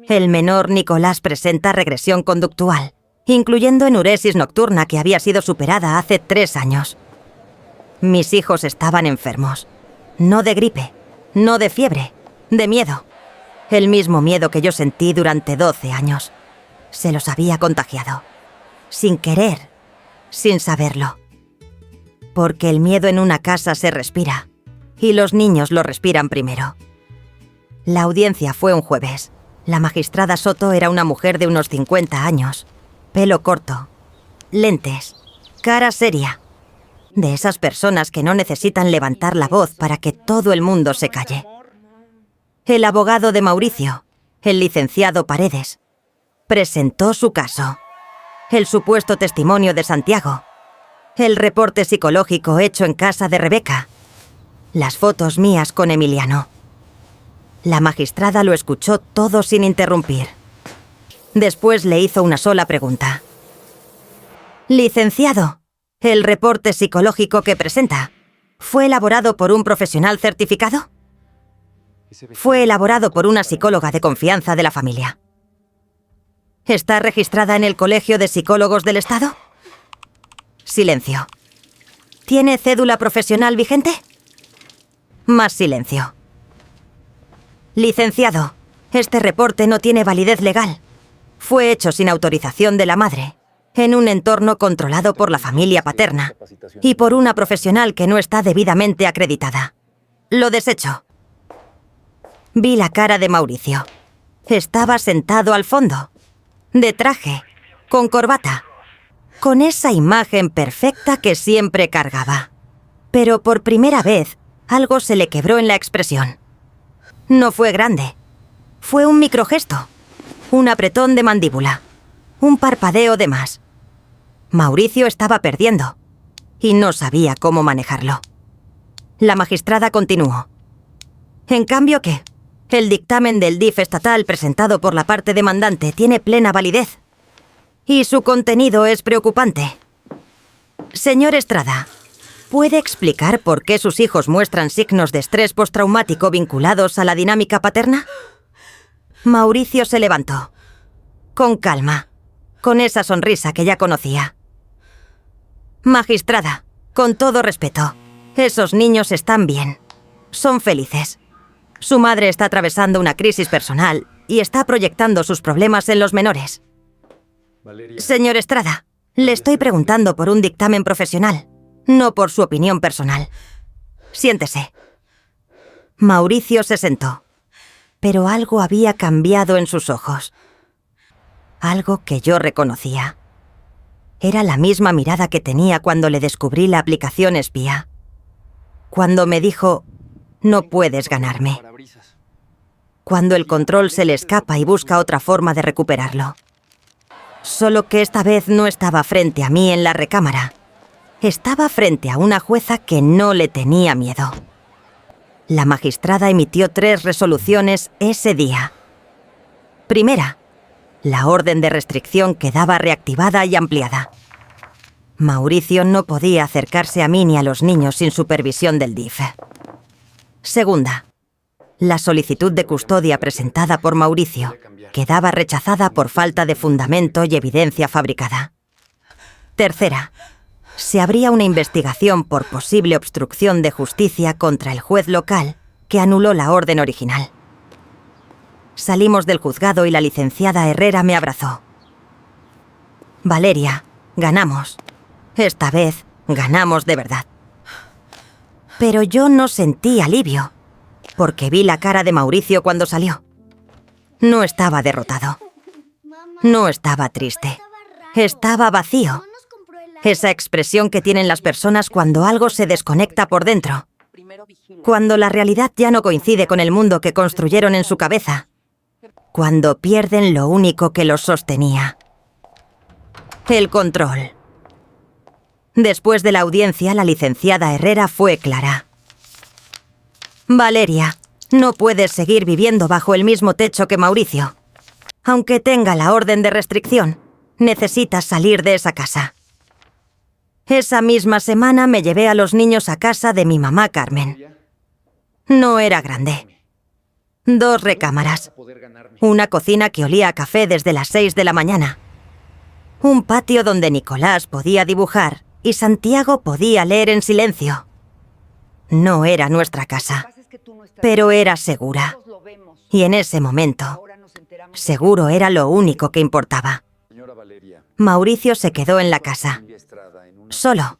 El menor Nicolás presenta regresión conductual, incluyendo enuresis nocturna que había sido superada hace 3 años. Mis hijos estaban enfermos. No de gripe, no de fiebre, de miedo. El mismo miedo que yo sentí durante 12 años. Se los había contagiado. Sin querer, sin saberlo. Porque el miedo en una casa se respira, y los niños lo respiran primero. La audiencia fue un jueves. La magistrada Soto era una mujer de unos 50 años, pelo corto, lentes, cara seria. De esas personas que no necesitan levantar la voz para que todo el mundo se calle. El abogado de Mauricio, el licenciado Paredes, presentó su caso, el supuesto testimonio de Santiago, el reporte psicológico hecho en casa de Rebeca, las fotos mías con Emiliano. La magistrada lo escuchó todo sin interrumpir. Después le hizo una sola pregunta. Licenciado, ¿el reporte psicológico que presenta fue elaborado por un profesional certificado? Fue elaborado por una psicóloga de confianza de la familia. ¿Está registrada en el Colegio de Psicólogos del Estado? Silencio. ¿Tiene cédula profesional vigente? Más silencio. Licenciado, este reporte no tiene validez legal. Fue hecho sin autorización de la madre, en un entorno controlado por la familia paterna y por una profesional que no está debidamente acreditada. Lo desecho. Vi la cara de Mauricio. Estaba sentado al fondo, de traje, con corbata, con esa imagen perfecta que siempre cargaba. Pero por primera vez, algo se le quebró en la expresión. No fue grande. Fue un microgesto, un apretón de mandíbula, un parpadeo de más. Mauricio estaba perdiendo y no sabía cómo manejarlo. La magistrada continuó. En cambio, ¿qué? El dictamen del DIF estatal presentado por la parte demandante tiene plena validez. Y su contenido es preocupante. Señor Estrada, ¿puede explicar por qué sus hijos muestran signos de estrés postraumático vinculados a la dinámica paterna? Mauricio se levantó. Con calma, con esa sonrisa que ya conocía. Magistrada, con todo respeto, esos niños están bien. Son felices. Su madre está atravesando una crisis personal y está proyectando sus problemas en los menores. Señor Estrada, le estoy preguntando por un dictamen profesional, no por su opinión personal. Siéntese. Mauricio se sentó, pero algo había cambiado en sus ojos. Algo que yo reconocía. Era la misma mirada que tenía cuando le descubrí la aplicación espía. Cuando me dijo, no puedes ganarme. Cuando el control se le escapa y busca otra forma de recuperarlo. Solo que esta vez no estaba frente a mí en la recámara. Estaba frente a una jueza que no le tenía miedo. La magistrada emitió 3 resoluciones ese día. Primera, la orden de restricción quedaba reactivada y ampliada. Mauricio no podía acercarse a mí ni a los niños sin supervisión del DIF. Segunda, la solicitud de custodia presentada por Mauricio quedaba rechazada por falta de fundamento y evidencia fabricada. Tercera, se abría una investigación por posible obstrucción de justicia contra el juez local que anuló la orden original. Salimos del juzgado y la licenciada Herrera me abrazó. Valeria, ganamos. Esta vez ganamos de verdad. Pero yo no sentí alivio, porque vi la cara de Mauricio cuando salió. No estaba derrotado. No estaba triste. Estaba vacío. Esa expresión que tienen las personas cuando algo se desconecta por dentro. Cuando la realidad ya no coincide con el mundo que construyeron en su cabeza. Cuando pierden lo único que los sostenía. El control. Después de la audiencia, la licenciada Herrera fue clara. Valeria, no puedes seguir viviendo bajo el mismo techo que Mauricio. Aunque tenga la orden de restricción, necesitas salir de esa casa. Esa misma semana me llevé a los niños a casa de mi mamá Carmen. No era grande. 2 recámaras. Una cocina que olía a café desde las 6 de la mañana. Un patio donde Nicolás podía dibujar y Santiago podía leer en silencio. No era nuestra casa, pero era segura. Y en ese momento, seguro era lo único que importaba. Mauricio se quedó en la casa, solo.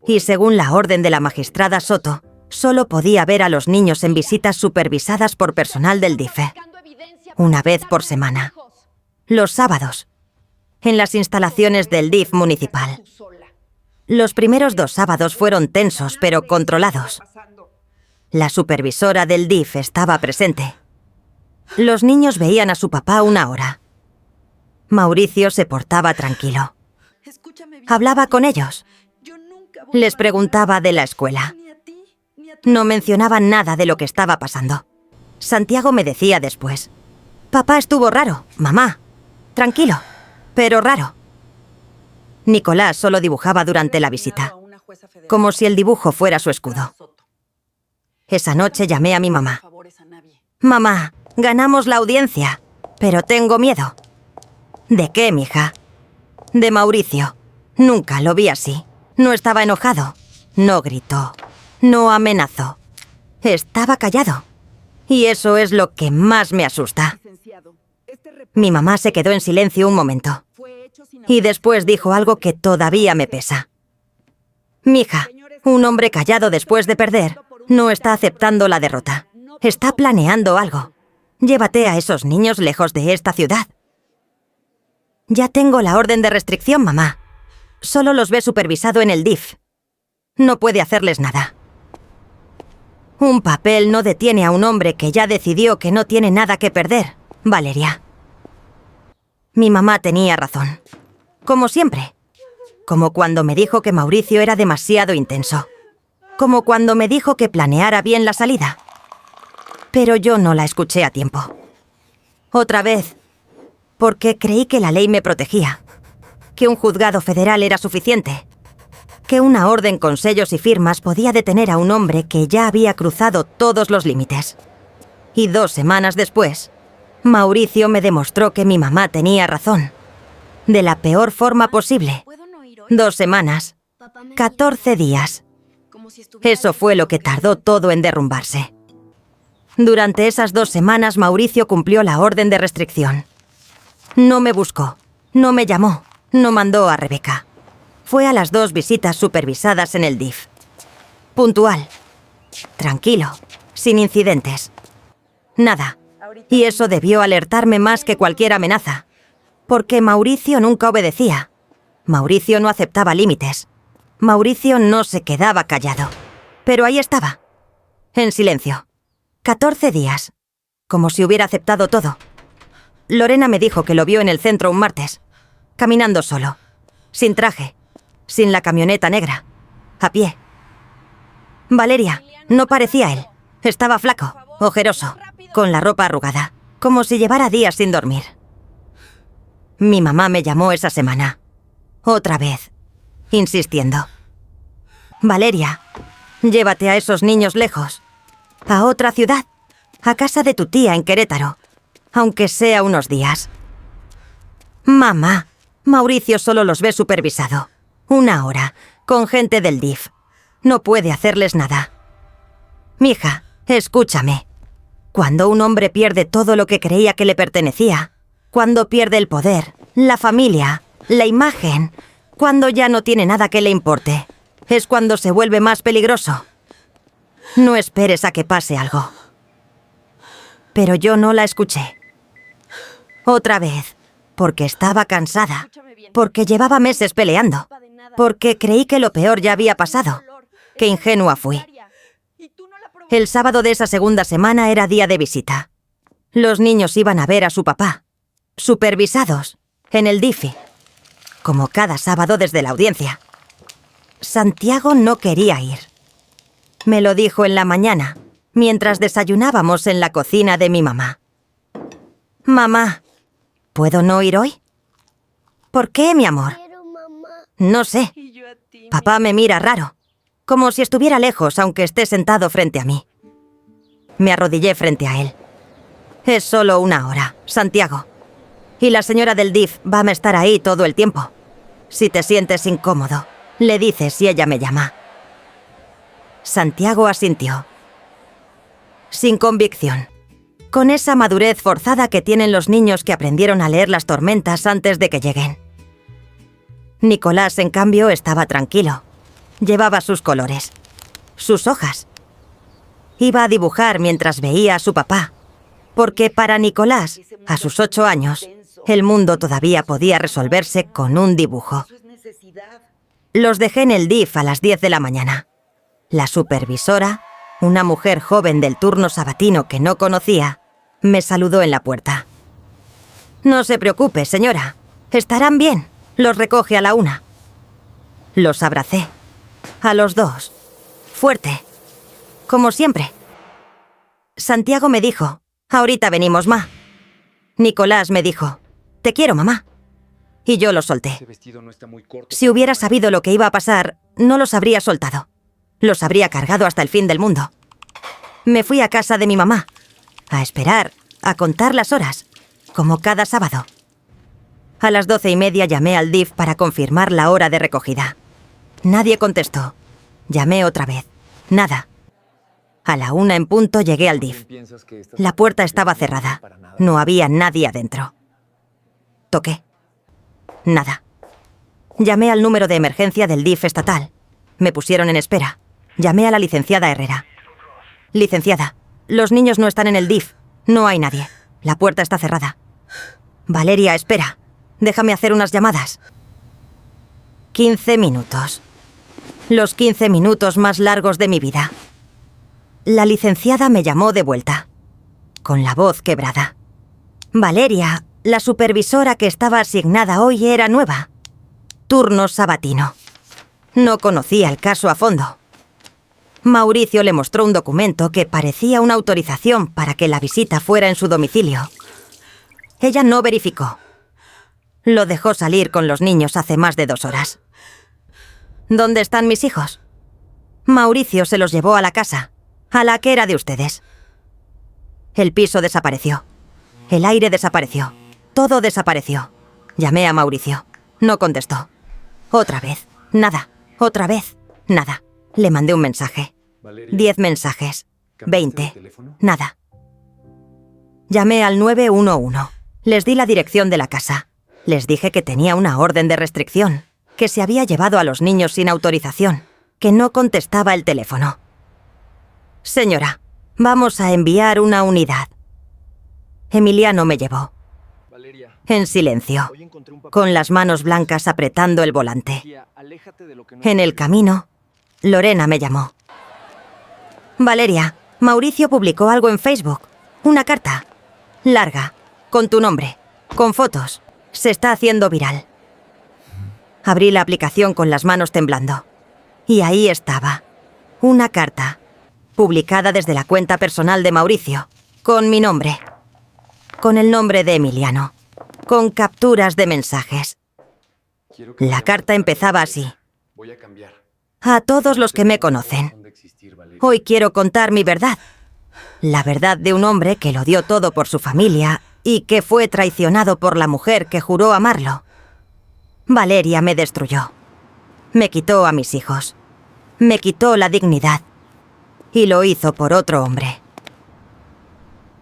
Y según la orden de la magistrada Soto, solo podía ver a los niños en visitas supervisadas por personal del DIF, una vez por semana. Los sábados, en las instalaciones del DIF municipal. Los primeros 2 sábados fueron tensos, pero controlados. La supervisora del DIF estaba presente. Los niños veían a su papá 1 hora. Mauricio se portaba tranquilo. Hablaba con ellos. Les preguntaba de la escuela. No mencionaban nada de lo que estaba pasando. Santiago me decía después: «Papá estuvo raro, mamá. Tranquilo, pero raro». Nicolás solo dibujaba durante la visita, como si el dibujo fuera su escudo. Esa noche llamé a mi mamá. «Mamá, ganamos la audiencia, pero tengo miedo». «¿De qué, mija?» «De Mauricio. Nunca lo vi así. No estaba enojado. No gritó. No amenazó. Estaba callado. Y eso es lo que más me asusta». Mi mamá se quedó en silencio un momento. Y después dijo algo que todavía me pesa. «Mija, un hombre callado después de perder no está aceptando la derrota. Está planeando algo. Llévate a esos niños lejos de esta ciudad». «Ya tengo la orden de restricción, mamá. Solo los ve supervisado en el DIF. No puede hacerles nada». Un papel no detiene a un hombre que ya decidió que no tiene nada que perder, Valeria. Mi mamá tenía razón. Como siempre. Como cuando me dijo que Mauricio era demasiado intenso. Como cuando me dijo que planeara bien la salida. Pero yo no la escuché a tiempo. Otra vez, porque creí que la ley me protegía. Que un juzgado federal era suficiente. Que una orden con sellos y firmas podía detener a un hombre que ya había cruzado todos los límites. Y 2 semanas después, Mauricio me demostró que mi mamá tenía razón. De la peor forma posible. 2 semanas. 14 días. Eso fue lo que tardó todo en derrumbarse. Durante esas 2 semanas, Mauricio cumplió la orden de restricción. No me buscó, no me llamó, no mandó a Rebeca. Fue a las 2 visitas supervisadas en el DIF. Puntual. Tranquilo. Sin incidentes. Nada. Y eso debió alertarme más que cualquier amenaza. Porque Mauricio nunca obedecía. Mauricio no aceptaba límites. Mauricio no se quedaba callado. Pero ahí estaba. En silencio. 14 días. Como si hubiera aceptado todo. Lorena me dijo que lo vio en el centro un martes. Caminando solo. Sin traje. Sin la camioneta negra. A pie. Valeria, no parecía él. Estaba flaco, ojeroso, con la ropa arrugada, como si llevara días sin dormir. Mi mamá me llamó esa semana. Otra vez, insistiendo. Valeria, llévate a esos niños lejos. A otra ciudad. A casa de tu tía en Querétaro. Aunque sea unos días. Mamá, Mauricio solo los ve supervisado. 1 hora, con gente del DIF. No puede hacerles nada. Mija, escúchame. Cuando un hombre pierde todo lo que creía que le pertenecía, cuando pierde el poder, la familia, la imagen, cuando ya no tiene nada que le importe, es cuando se vuelve más peligroso. No esperes a que pase algo. Pero yo no la escuché. Otra vez, porque estaba cansada, porque llevaba meses peleando, porque creí que lo peor ya había pasado. Qué ingenua fui. El sábado de esa segunda semana era día de visita. Los niños iban a ver a su papá, supervisados, en el DIFI, como cada sábado desde la audiencia. Santiago no quería ir. Me lo dijo en la mañana, mientras desayunábamos en la cocina de mi mamá. Mamá, ¿puedo no ir hoy? ¿Por qué, mi amor? No sé. Papá me mira raro, como si estuviera lejos, aunque esté sentado frente a mí. Me arrodillé frente a él. Es solo 1 hora, Santiago. Y la señora del DIF va a estar ahí todo el tiempo. Si te sientes incómodo, le dices si ella me llama. Santiago asintió. Sin convicción. Con esa madurez forzada que tienen los niños que aprendieron a leer las tormentas antes de que lleguen. Nicolás, en cambio, estaba tranquilo. Llevaba sus colores, sus hojas. Iba a dibujar mientras veía a su papá, porque para Nicolás, a sus 8 años, el mundo todavía podía resolverse con un dibujo. Los dejé en el DIF a las 10 de la mañana. La supervisora, una mujer joven del turno sabatino que no conocía, me saludó en la puerta. No se preocupe, señora. Estarán bien. Los recoge a la 1. Los abracé. A los 2. Fuerte. Como siempre. Santiago me dijo, ahorita venimos, ma. Nicolás me dijo, te quiero, mamá. Y yo los solté. Ese vestido no está muy corto. Si hubiera sabido lo que iba a pasar, no los habría soltado. Los habría cargado hasta el fin del mundo. Me fui a casa de mi mamá, a esperar, a contar las horas, como cada sábado. A las 12:30 llamé al DIF para confirmar la hora de recogida. Nadie contestó. Llamé otra vez. Nada. A la 1 en punto llegué al DIF. ¿Piensas que estas La puerta estaba cerrada. No había nadie adentro. Toqué. Nada. Llamé al número de emergencia del DIF estatal. Me pusieron en espera. Llamé a la licenciada Herrera. Licenciada, los niños no están en el DIF. No hay nadie. La puerta está cerrada. Valeria, espera. Déjame hacer unas llamadas. 15 minutos. Los 15 minutos más largos de mi vida. La licenciada me llamó de vuelta, con la voz quebrada. Valeria, la supervisora que estaba asignada hoy era nueva. Turno sabatino. No conocía el caso a fondo. Mauricio le mostró un documento que parecía una autorización para que la visita fuera en su domicilio. Ella no verificó. Lo dejó salir con los niños hace más de 2 horas. ¿Dónde están mis hijos? Mauricio se los llevó a la casa, a la que era de ustedes. El piso desapareció. El aire desapareció. Todo desapareció. Llamé a Mauricio. No contestó. Otra vez. Nada. Otra vez. Nada. Le mandé un mensaje. Valeria, 10 mensajes. ¿cambiaste 20. de teléfono? Nada. Llamé al 911. Les di la dirección de la casa. Les dije que tenía una orden de restricción, que se había llevado a los niños sin autorización, que no contestaba el teléfono. Señora, vamos a enviar una unidad. Emiliano me llevó, Valeria, en silencio, hoy encontré un papel. con las manos blancas apretando el volante. Tía, aléjate de lo que no En el sirve. camino, Lorena me llamó. Valeria, Mauricio publicó algo en Facebook. Una carta. Larga. Con tu nombre. Con fotos. Se está haciendo viral. Abrí la aplicación con las manos temblando. Y ahí estaba. Una carta. publicada desde la cuenta personal de Mauricio, con mi nombre, con el nombre de Emiliano, con capturas de mensajes. Quiero que La carta empezaba así. voy a cambiar. A todos los que me conocen, De existir, Valeria. hoy quiero contar mi verdad. La verdad de un hombre que lo dio todo por su familia y que fue traicionado por la mujer que juró amarlo. Valeria me destruyó. Me quitó a mis hijos. Me quitó la dignidad. Y lo hizo por otro hombre.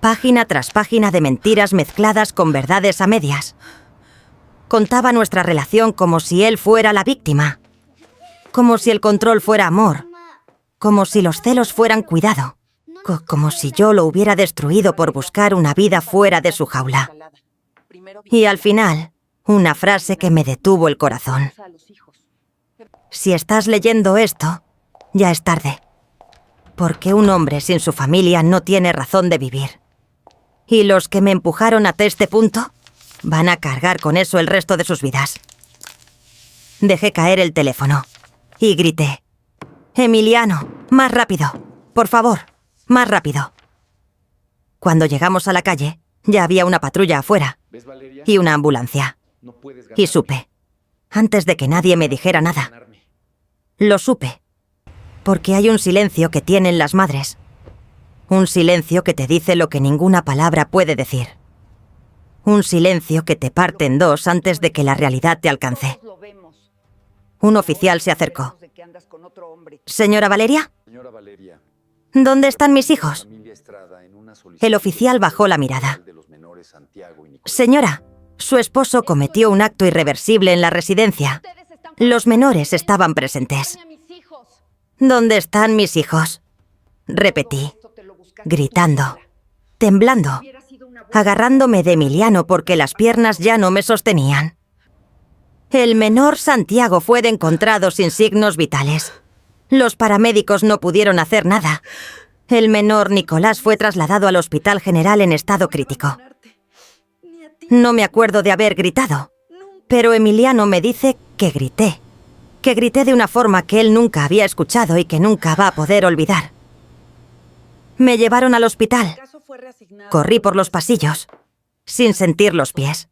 Página tras página de mentiras mezcladas con verdades a medias. Contaba nuestra relación como si él fuera la víctima. Como si el control fuera amor. Como si los celos fueran cuidado. Como si yo lo hubiera destruido por buscar una vida fuera de su jaula. Y al final, una frase que me detuvo el corazón. Si estás leyendo esto, ya es tarde. Porque un hombre sin su familia no tiene razón de vivir. Y los que me empujaron hasta este punto van a cargar con eso el resto de sus vidas. Dejé caer el teléfono y grité: «Emiliano, más rápido, por favor, más rápido». Cuando llegamos a la calle, ya había una patrulla afuera ¿Ves, Valeria? y una ambulancia. No puedes Y supe, antes de que nadie me dijera nada, ganarme. lo supe. Porque hay un silencio que tienen las madres. Un silencio que te dice lo que ninguna palabra puede decir. Un silencio que te parte en dos antes de que la realidad te alcance. Un oficial se acercó. «Señora Valeria, Señora Valeria, ¿dónde están mis hijos?» familia Estrada en una solicitud El oficial bajó la mirada. de los menores Santiago y Nicolás. «Señora, su esposo cometió un acto irreversible en la residencia. Los menores estaban presentes». «¿Dónde están mis hijos?», repetí, gritando, temblando, agarrándome de Emiliano porque las piernas ya no me sostenían. El menor Santiago fue encontrado sin signos vitales. Los paramédicos no pudieron hacer nada. El menor Nicolás fue trasladado al Hospital General en estado crítico. No me acuerdo de haber gritado, pero Emiliano me dice que grité de una forma que él nunca había escuchado y que nunca va a poder olvidar. Me llevaron al hospital. Corrí por los pasillos, sin sentir los pies,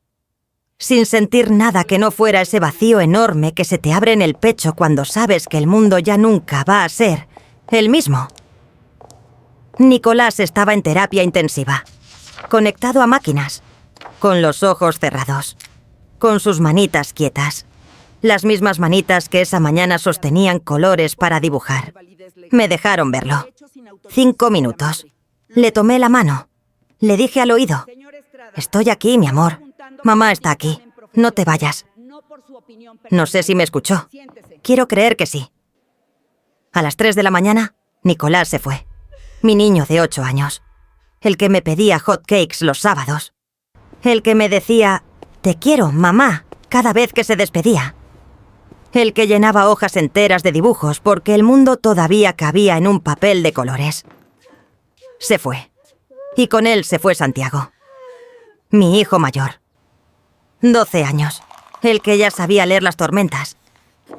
sin sentir nada que no fuera ese vacío enorme que se te abre en el pecho cuando sabes que el mundo ya nunca va a ser el mismo. Nicolás estaba en terapia intensiva, conectado a máquinas, con los ojos cerrados, con sus manitas quietas, las mismas manitas que esa mañana sostenían colores para dibujar. Me dejaron verlo. 5 minutos. Le tomé la mano. Le dije al oído: «Estoy aquí, mi amor. Mamá está aquí. No te vayas». No sé si me escuchó. Quiero creer que sí. A las 3 de la mañana, Nicolás se fue. Mi niño de 8 años. El que me pedía hot cakes los sábados. El que me decía: «Te quiero, mamá», cada vez que se despedía. El que llenaba hojas enteras de dibujos porque el mundo todavía cabía en un papel de colores. Se fue. Y con él se fue Santiago, mi hijo mayor. 12 años. El que ya sabía leer las tormentas.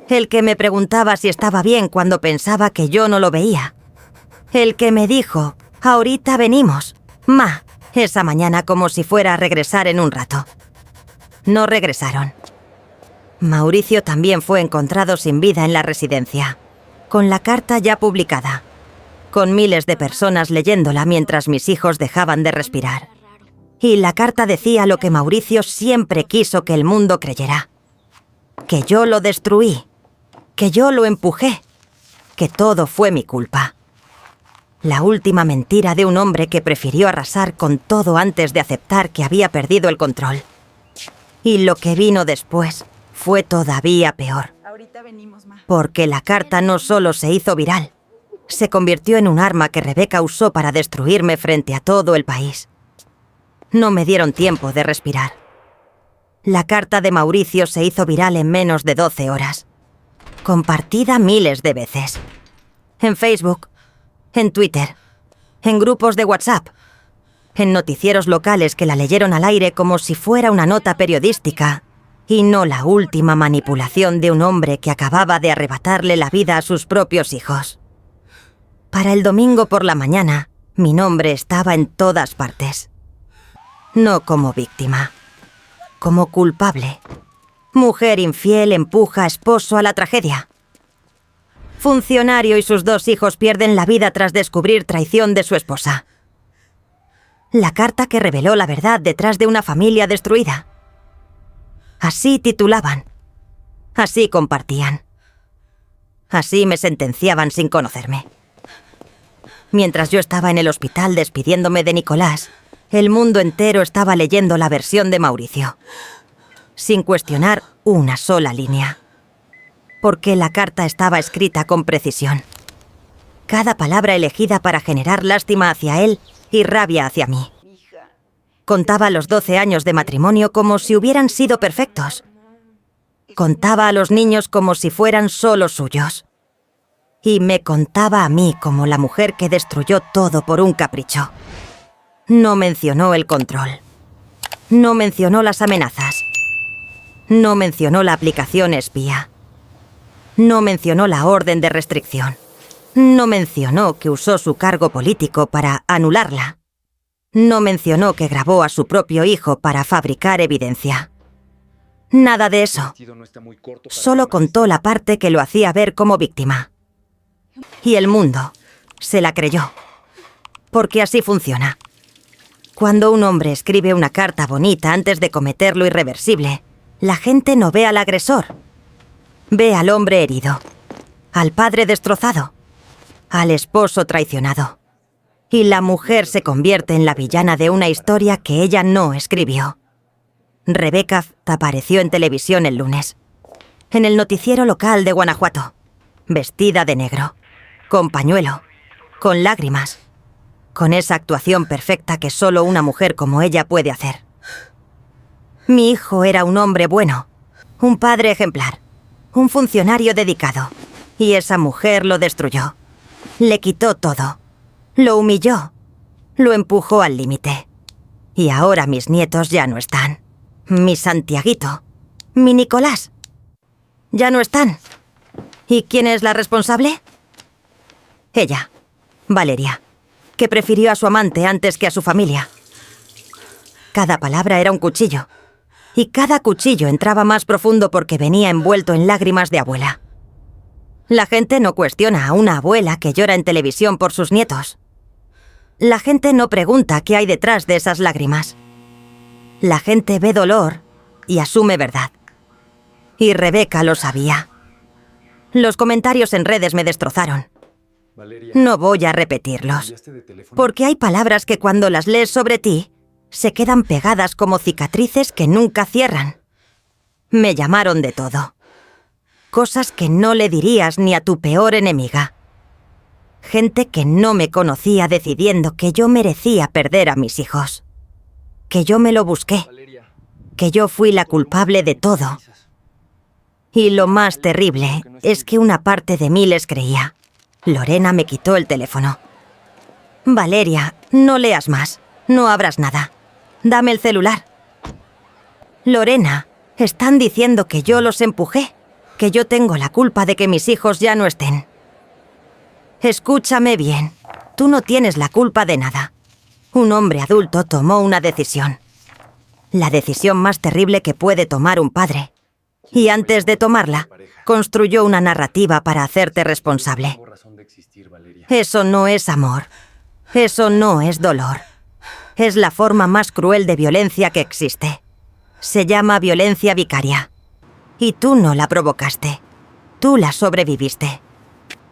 El que me preguntaba si estaba bien cuando pensaba que yo no lo veía. El que me dijo: «Ahorita venimos, ma», esa mañana como si fuera a regresar en un rato. No regresaron. Mauricio también fue encontrado sin vida en la residencia, con la carta ya publicada, con miles de personas leyéndola mientras mis hijos dejaban de respirar. Y la carta decía lo que Mauricio siempre quiso que el mundo creyera: que yo lo destruí, que yo lo empujé, que todo fue mi culpa. La última mentira de un hombre que prefirió arrasar con todo antes de aceptar que había perdido el control. Y lo que vino después fue todavía peor. Porque la carta no solo se hizo viral, se convirtió en un arma que Rebeca usó para destruirme frente a todo el país. No me dieron tiempo de respirar. La carta de Mauricio se hizo viral en menos de 12 horas. Compartida miles de veces. En Facebook, en Twitter, en grupos de WhatsApp, en noticieros locales que la leyeron al aire como si fuera una nota periodística y no la última manipulación de un hombre que acababa de arrebatarle la vida a sus propios hijos. Para el domingo por la mañana, mi nombre estaba en todas partes. No como víctima, como culpable. Mujer infiel empuja a esposo a la tragedia. Funcionario y sus 2 hijos pierden la vida tras descubrir traición de su esposa. La carta que reveló la verdad detrás de una familia destruida. Así titulaban. Así compartían. Así me sentenciaban sin conocerme. Mientras yo estaba en el hospital despidiéndome de Nicolás, el mundo entero estaba leyendo la versión de Mauricio, sin cuestionar una sola línea. Porque la carta estaba escrita con precisión. Cada palabra elegida para generar lástima hacia él y rabia hacia mí. Contaba los 12 años de matrimonio como si hubieran sido perfectos. Contaba a los niños como si fueran solo suyos. Y me contaba a mí como la mujer que destruyó todo por un capricho. No mencionó el control. No mencionó las amenazas. No mencionó la aplicación espía. No mencionó la orden de restricción. No mencionó que usó su cargo político para anularla. No mencionó que grabó a su propio hijo para fabricar evidencia. Nada de eso. Solo contó la parte que lo hacía ver como víctima. Y el mundo se la creyó. Porque así funciona. Cuando un hombre escribe una carta bonita antes de cometer lo irreversible, la gente no ve al agresor. Ve al hombre herido, al padre destrozado, al esposo traicionado. Y la mujer se convierte en la villana de una historia que ella no escribió. Rebecca apareció en televisión el lunes, en el noticiero local de Guanajuato, vestida de negro, con pañuelo, con lágrimas, con esa actuación perfecta que solo una mujer como ella puede hacer. Mi hijo era un hombre bueno, un padre ejemplar, un funcionario dedicado, y esa mujer lo destruyó. Le quitó todo. Lo humilló. Lo empujó al límite. Y ahora mis nietos ya no están. Mi Santiaguito. Mi Nicolás. Ya no están. ¿Y quién es la responsable? Ella, Valeria, que prefirió a su amante antes que a su familia. Cada palabra era un cuchillo. Y cada cuchillo entraba más profundo porque venía envuelto en lágrimas de abuela. La gente no cuestiona a una abuela que llora en televisión por sus nietos. La gente no pregunta qué hay detrás de esas lágrimas. La gente ve dolor y asume verdad. Y Rebecca lo sabía. Los comentarios en redes me destrozaron. No voy a repetirlos, porque hay palabras que cuando las lees sobre ti, se quedan pegadas como cicatrices que nunca cierran. Me llamaron de todo. Cosas que no le dirías ni a tu peor enemiga. Gente que no me conocía decidiendo que yo merecía perder a mis hijos. Que yo me lo busqué. Que yo fui la culpable de todo. Y lo más terrible es que una parte de mí les creía. Lorena me quitó el teléfono. Valeria, no leas más. No abras nada. Dame el celular. Lorena, están diciendo que yo los empujé. Que yo tengo la culpa de que mis hijos ya no estén. Escúchame bien. Tú no tienes la culpa de nada. Un hombre adulto tomó una decisión. La decisión más terrible que puede tomar un padre. Y antes de tomarla, construyó una narrativa para hacerte responsable. Eso no es amor. Eso no es dolor. Es la forma más cruel de violencia que existe. Se llama violencia vicaria. Y tú no la provocaste. Tú la sobreviviste.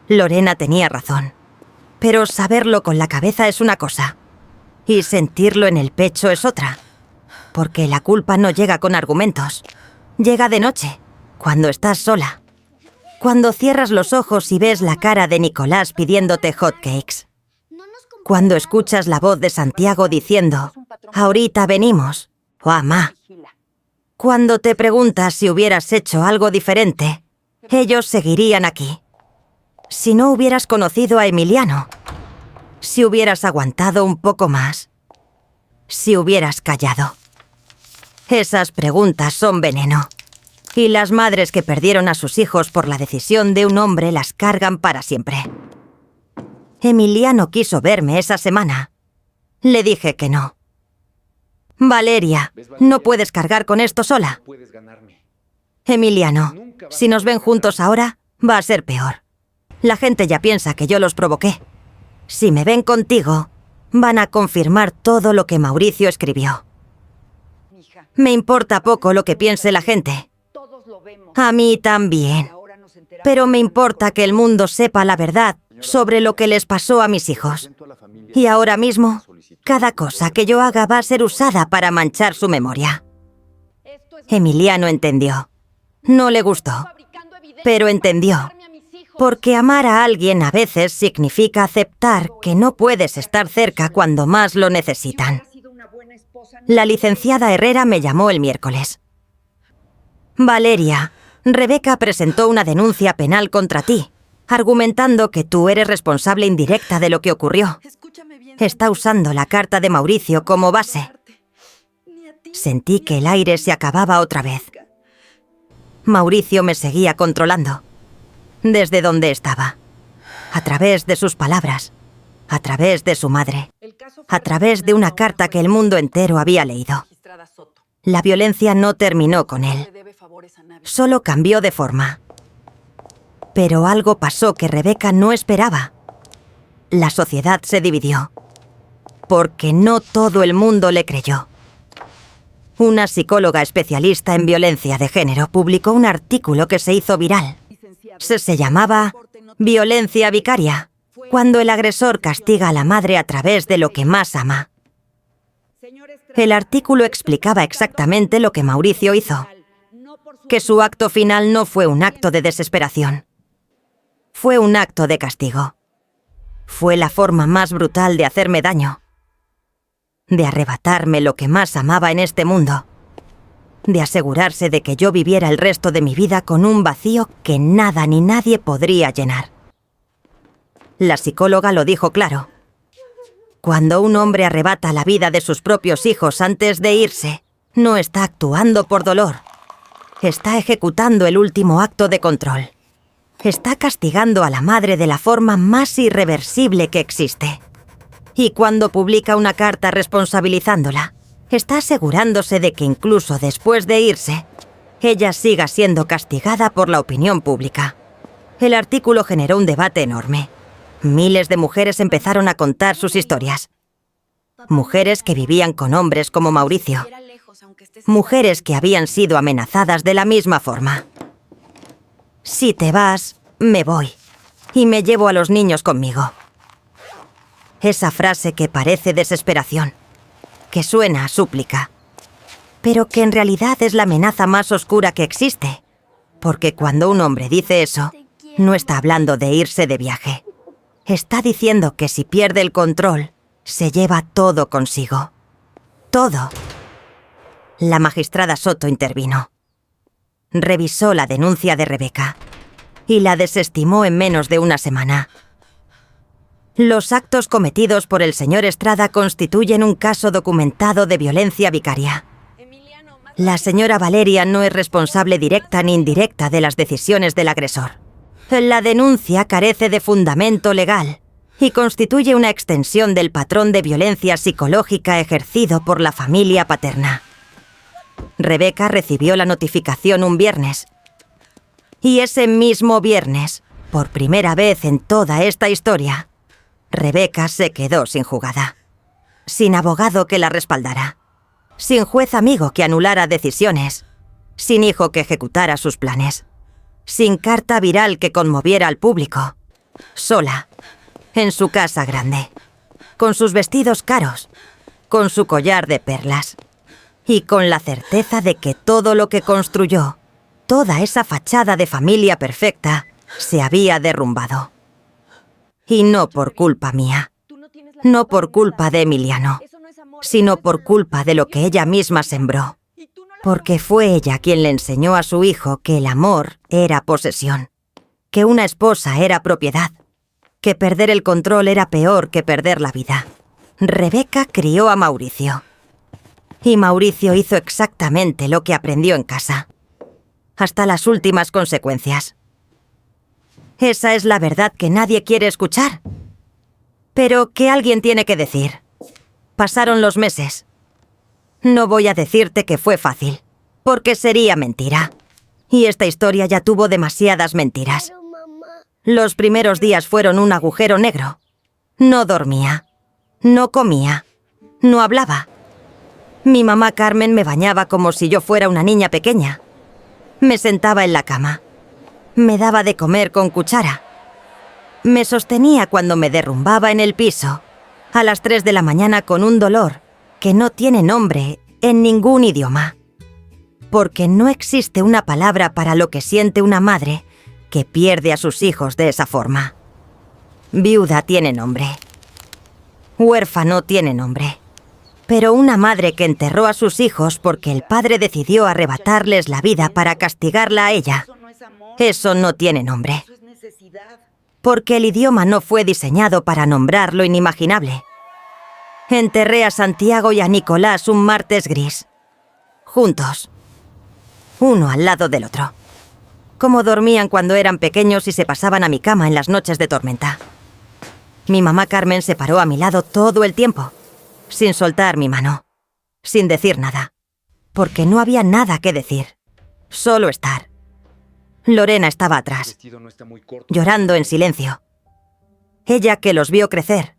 Lorena tenía razón. Pero saberlo con la cabeza es una cosa. Y sentirlo en el pecho es otra. Porque la culpa no llega con argumentos. Llega de noche, cuando estás sola. Cuando cierras los ojos y ves la cara de Nicolás pidiéndote hotcakes. Cuando escuchas la voz de Santiago diciendo, ahorita venimos, o amá. Cuando te preguntas si hubieras hecho algo diferente, ellos seguirían aquí. Si no hubieras conocido a Emiliano, si hubieras aguantado un poco más, si hubieras callado. Esas preguntas son veneno. Y las madres que perdieron a sus hijos por la decisión de un hombre las cargan para siempre. Emiliano quiso verme esa semana. Le dije que no. Valeria, no puedes cargar con esto sola. Puedes ganarme. Emiliano, si nos ven juntos ahora, va a ser peor. La gente ya piensa que yo los provoqué. Si me ven contigo, van a confirmar todo lo que Mauricio escribió. Me importa poco lo que piense la gente. A mí también. Pero me importa que el mundo sepa la verdad sobre lo que les pasó a mis hijos. Y ahora mismo, cada cosa que yo haga va a ser usada para manchar su memoria. Emiliano entendió. No le gustó, pero entendió. Porque amar a alguien a veces significa aceptar que no puedes estar cerca cuando más lo necesitan. La licenciada Herrera me llamó el miércoles. Valeria, Rebeca presentó una denuncia penal contra ti, argumentando que tú eres responsable indirecta de lo que ocurrió. Está usando la carta de Mauricio como base. Sentí que el aire se acababa otra vez. Mauricio me seguía controlando. Desde donde estaba. A través de sus palabras. A través de su madre. A través de una carta que el mundo entero había leído. La violencia no terminó con él. Solo cambió de forma. Pero algo pasó que Rebeca no esperaba. La sociedad se dividió. Porque no todo el mundo le creyó. Una psicóloga especialista en violencia de género publicó un artículo que se hizo viral. Se llamaba Violencia Vicaria, cuando el agresor castiga a la madre a través de lo que más ama. El artículo explicaba exactamente lo que Mauricio hizo. Que su acto final no fue un acto de desesperación. Fue un acto de castigo. Fue la forma más brutal de hacerme daño. De arrebatarme lo que más amaba en este mundo. De asegurarse de que yo viviera el resto de mi vida con un vacío que nada ni nadie podría llenar. La psicóloga lo dijo claro. Cuando un hombre arrebata la vida de sus propios hijos antes de irse, no está actuando por dolor. Está ejecutando el último acto de control. Está castigando a la madre de la forma más irreversible que existe. Y cuando publica una carta responsabilizándola, está asegurándose de que incluso después de irse, ella siga siendo castigada por la opinión pública. El artículo generó un debate enorme. Miles de mujeres empezaron a contar sus historias. Mujeres que vivían con hombres como Mauricio. Mujeres que habían sido amenazadas de la misma forma. Si te vas, me voy. Y me llevo a los niños conmigo. Esa frase que parece desesperación, que suena a súplica, pero que en realidad es la amenaza más oscura que existe. Porque cuando un hombre dice eso, no está hablando de irse de viaje. Está diciendo que si pierde el control, se lleva todo consigo. Todo. La magistrada Soto intervino. Revisó la denuncia de Rebeca y la desestimó en menos de una semana. Los actos cometidos por el señor Estrada constituyen un caso documentado de violencia vicaria. La señora Valeria no es responsable directa ni indirecta de las decisiones del agresor. La denuncia carece de fundamento legal y constituye una extensión del patrón de violencia psicológica ejercido por la familia paterna. Rebeca recibió la notificación un viernes. Y ese mismo viernes, por primera vez en toda esta historia, Rebeca se quedó sin jugada. Sin abogado que la respaldara. Sin juez amigo que anulara decisiones. Sin hijo que ejecutara sus planes. Sin carta viral que conmoviera al público. Sola, en su casa grande. Con sus vestidos caros. Con su collar de perlas. Y con la certeza de que todo lo que construyó, toda esa fachada de familia perfecta, se había derrumbado. Y no por culpa mía. No por culpa de Emiliano. Sino por culpa de lo que ella misma sembró. Porque fue ella quien le enseñó a su hijo que el amor era posesión. Que una esposa era propiedad. Que perder el control era peor que perder la vida. Rebeca crió a Mauricio. Y Mauricio hizo exactamente lo que aprendió en casa. Hasta las últimas consecuencias. Esa es la verdad que nadie quiere escuchar. Pero que alguien tiene que decir. Pasaron los meses. No voy a decirte que fue fácil, porque sería mentira. Y esta historia ya tuvo demasiadas mentiras. Los primeros días fueron un agujero negro. No dormía, no comía, no hablaba. Mi mamá Carmen me bañaba como si yo fuera una niña pequeña. Me sentaba en la cama. Me daba de comer con cuchara. Me sostenía cuando me derrumbaba en el piso, a las 3 de la mañana con un dolor que no tiene nombre en ningún idioma. Porque no existe una palabra para lo que siente una madre que pierde a sus hijos de esa forma. Viuda tiene nombre. Huérfano tiene nombre. Pero una madre que enterró a sus hijos porque el padre decidió arrebatarles la vida para castigarla a ella, eso no tiene nombre. Porque el idioma no fue diseñado para nombrar lo inimaginable. Enterré a Santiago y a Nicolás un martes gris. Juntos. Uno al lado del otro. Como dormían cuando eran pequeños y se pasaban a mi cama en las noches de tormenta. Mi mamá Carmen se paró a mi lado todo el tiempo, sin soltar mi mano, sin decir nada, porque no había nada que decir, solo estar. Lorena estaba atrás, llorando en silencio. Ella que los vio crecer,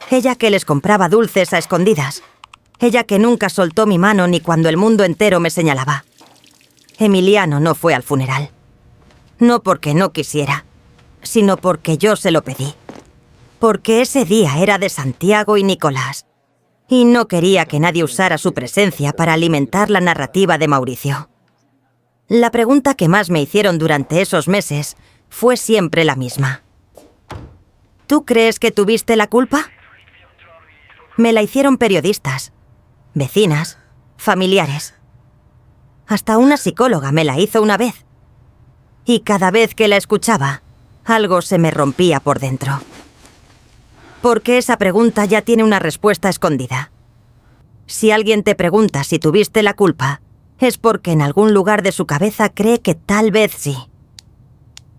ella que les compraba dulces a escondidas, ella que nunca soltó mi mano ni cuando el mundo entero me señalaba. Emiliano no fue al funeral. No porque no quisiera, sino porque yo se lo pedí. Porque ese día era de Santiago y Nicolás, y no quería que nadie usara su presencia para alimentar la narrativa de Mauricio. La pregunta que más me hicieron durante esos meses fue siempre la misma. ¿Tú crees que tuviste la culpa? Me la hicieron periodistas, vecinas, familiares. Hasta una psicóloga me la hizo una vez. Y cada vez que la escuchaba, algo se me rompía por dentro. Porque esa pregunta ya tiene una respuesta escondida. Si alguien te pregunta si tuviste la culpa, es porque en algún lugar de su cabeza cree que tal vez sí.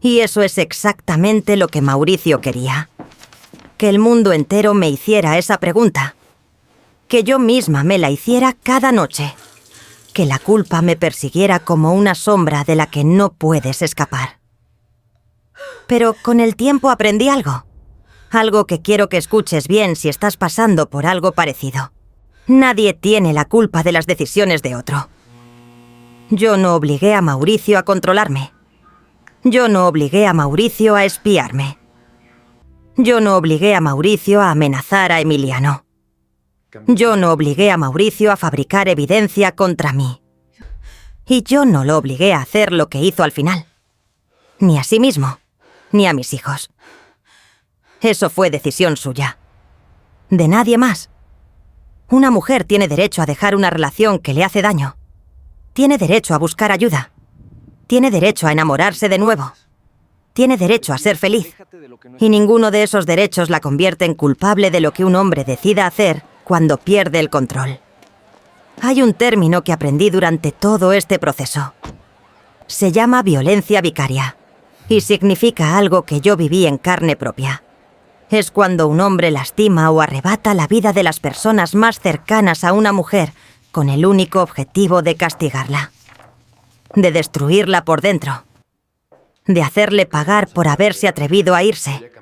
Y eso es exactamente lo que Mauricio quería. Que el mundo entero me hiciera esa pregunta. Que yo misma me la hiciera cada noche. Que la culpa me persiguiera como una sombra de la que no puedes escapar. Pero con el tiempo aprendí algo. Algo que quiero que escuches bien si estás pasando por algo parecido. Nadie tiene la culpa de las decisiones de otro. Yo no obligué a Mauricio a controlarme. Yo no obligué a Mauricio a espiarme. Yo no obligué a Mauricio a amenazar a Emiliano. Yo no obligué a Mauricio a fabricar evidencia contra mí. Y yo no lo obligué a hacer lo que hizo al final. Ni a sí mismo, ni a mis hijos. Eso fue decisión suya. De nadie más. Una mujer tiene derecho a dejar una relación que le hace daño. Tiene derecho a buscar ayuda. Tiene derecho a enamorarse de nuevo. Tiene derecho a ser feliz. Y ninguno de esos derechos la convierte en culpable de lo que un hombre decida hacer cuando pierde el control. Hay un término que aprendí durante todo este proceso. Se llama violencia vicaria. Y significa algo que yo viví en carne propia. Es cuando un hombre lastima o arrebata la vida de las personas más cercanas a una mujer con el único objetivo de castigarla. De destruirla por dentro. De hacerle pagar por haberse atrevido a irse.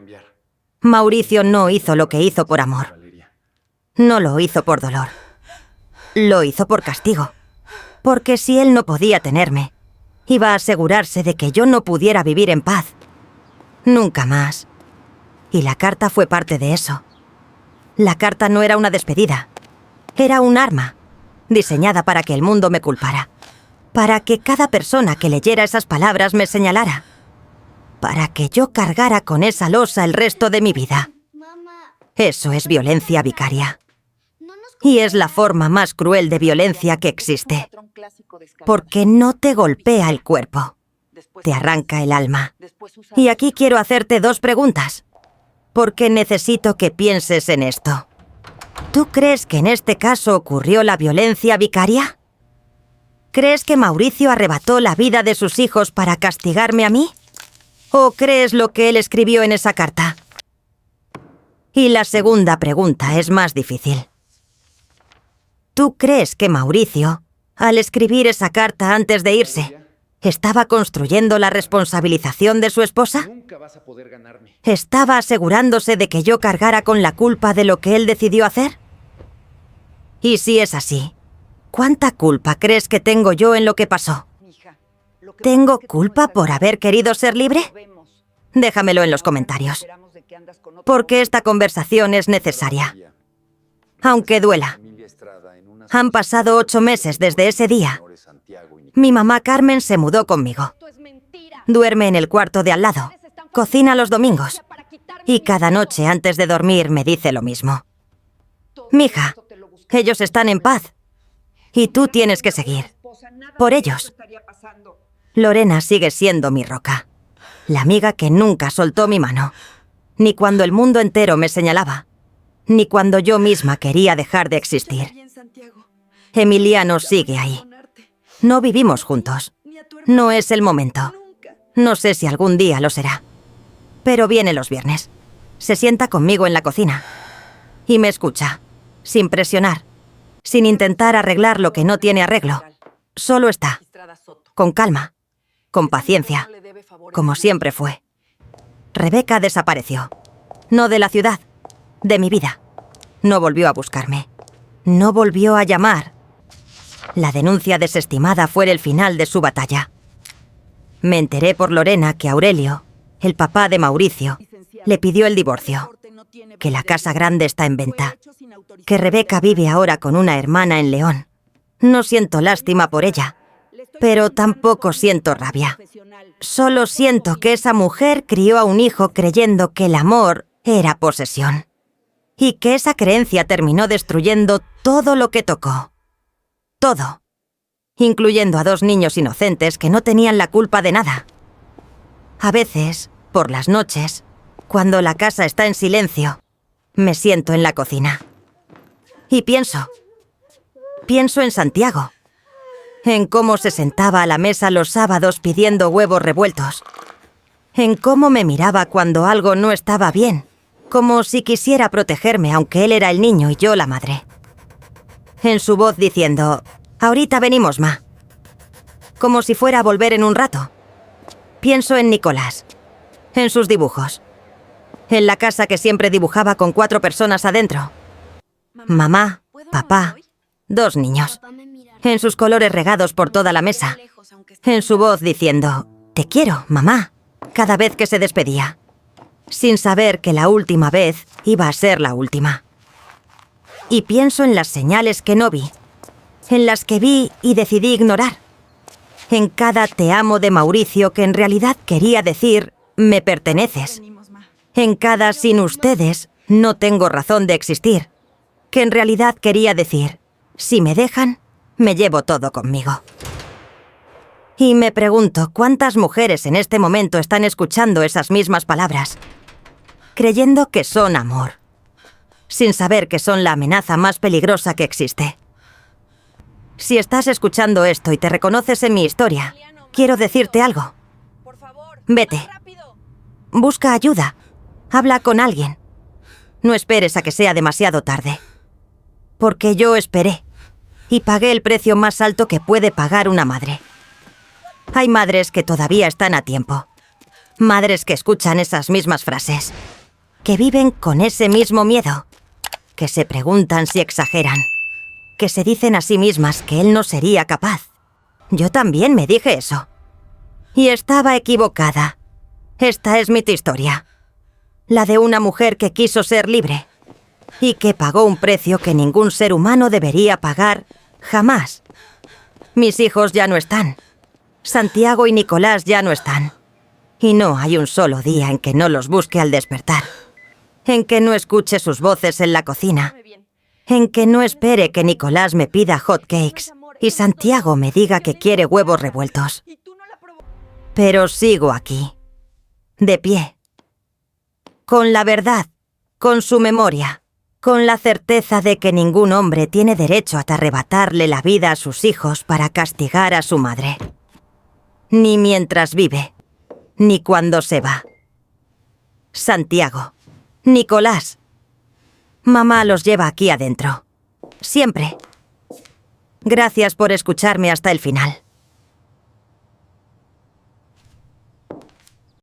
Mauricio no hizo lo que hizo por amor. No lo hizo por dolor. Lo hizo por castigo. Porque si él no podía tenerme, iba a asegurarse de que yo no pudiera vivir en paz. Nunca más. Y la carta fue parte de eso. La carta no era una despedida. Era un arma, diseñada para que el mundo me culpara. Para que cada persona que leyera esas palabras me señalara. Para que yo cargara con esa losa el resto de mi vida. Eso es violencia vicaria. Y es la forma más cruel de violencia que existe. Porque no te golpea el cuerpo. Te arranca el alma. Y aquí quiero hacerte 2 preguntas. Porque necesito que pienses en esto. ¿Tú crees que en este caso ocurrió la violencia vicaria? ¿Crees que Mauricio arrebató la vida de sus hijos para castigarme a mí? ¿O crees lo que él escribió en esa carta? Y la segunda pregunta es más difícil. ¿Tú crees que Mauricio, al escribir esa carta antes de irse, estaba construyendo la responsabilización de su esposa? Nunca vas a poder ganarme. ¿Estaba asegurándose de que yo cargara con la culpa de lo que él decidió hacer? Y si es así, ¿cuánta culpa crees que tengo yo en lo que pasó? ¿Tengo culpa por haber querido ser libre? Déjamelo en los comentarios, porque esta conversación es necesaria. Aunque duela. Han pasado 8 meses desde ese día. Mi mamá Carmen se mudó conmigo. Duerme en el cuarto de al lado. Cocina los domingos. Y cada noche antes de dormir me dice lo mismo. Mija, ellos están en paz. Y tú tienes que seguir. Por ellos. Lorena sigue siendo mi roca. La amiga que nunca soltó mi mano. Ni cuando el mundo entero me señalaba. Ni cuando yo misma quería dejar de existir. Emiliano sigue ahí. No vivimos juntos. No es el momento. No sé si algún día lo será. Pero viene los viernes. Se sienta conmigo en la cocina. Y me escucha. Sin presionar. Sin intentar arreglar lo que no tiene arreglo. Solo está. Con calma. Con paciencia. Como siempre fue. Rebeca desapareció. No de la ciudad. De mi vida. No volvió a buscarme. No volvió a llamar. La denuncia desestimada fue el final de su batalla. Me enteré por Lorena que Aurelio, el papá de Mauricio, le pidió el divorcio, que la casa grande está en venta, que Rebeca vive ahora con una hermana en León. No siento lástima por ella, pero tampoco siento rabia. Solo siento que esa mujer crió a un hijo creyendo que el amor era posesión. Y que esa creencia terminó destruyendo todo lo que tocó. Todo. Incluyendo a 2 niños inocentes que no tenían la culpa de nada. A veces, por las noches, cuando la casa está en silencio, me siento en la cocina. Y pienso en Santiago. En cómo se sentaba a la mesa los sábados pidiendo huevos revueltos. En cómo me miraba cuando algo no estaba bien. Como si quisiera protegerme, aunque él era el niño y yo la madre. En su voz diciendo, «Ahorita venimos, ma». Como si fuera a volver en un rato. Pienso en Nicolás. En sus dibujos. En la casa que siempre dibujaba con 4 personas adentro. Mamá, papá, 2 niños. En sus colores regados por toda la mesa. En su voz diciendo, «Te quiero, mamá», cada vez que se despedía. Sin saber que la última vez iba a ser la última. Y pienso en las señales que no vi, en las que vi y decidí ignorar. En cada te amo de Mauricio que en realidad quería decir, me perteneces. En cada sin ustedes no tengo razón de existir, que en realidad quería decir, si me dejan, me llevo todo conmigo. Y me pregunto cuántas mujeres en este momento están escuchando esas mismas palabras, creyendo que son amor, sin saber que son la amenaza más peligrosa que existe. Si estás escuchando esto y te reconoces en mi historia, quiero decirte algo. Vete. Busca ayuda. Habla con alguien. No esperes a que sea demasiado tarde. Porque yo esperé y pagué el precio más alto que puede pagar una madre. Hay madres que todavía están a tiempo. Madres que escuchan esas mismas frases. Que viven con ese mismo miedo. Que se preguntan si exageran. Que se dicen a sí mismas que él no sería capaz. Yo también me dije eso. Y estaba equivocada. Esta es mi historia. La de una mujer que quiso ser libre. Y que pagó un precio que ningún ser humano debería pagar jamás. Mis hijos ya no están. Santiago y Nicolás ya no están. Y no hay un solo día en que no los busque al despertar. En que no escuche sus voces en la cocina. En que no espere que Nicolás me pida hot cakes y Santiago me diga que quiere huevos revueltos. Pero sigo aquí. De pie. Con la verdad. Con su memoria. Con la certeza de que ningún hombre tiene derecho a arrebatarle la vida a sus hijos para castigar a su madre. Ni mientras vive. Ni cuando se va. Santiago. Nicolás. Mamá los lleva aquí adentro. Siempre. Gracias por escucharme hasta el final.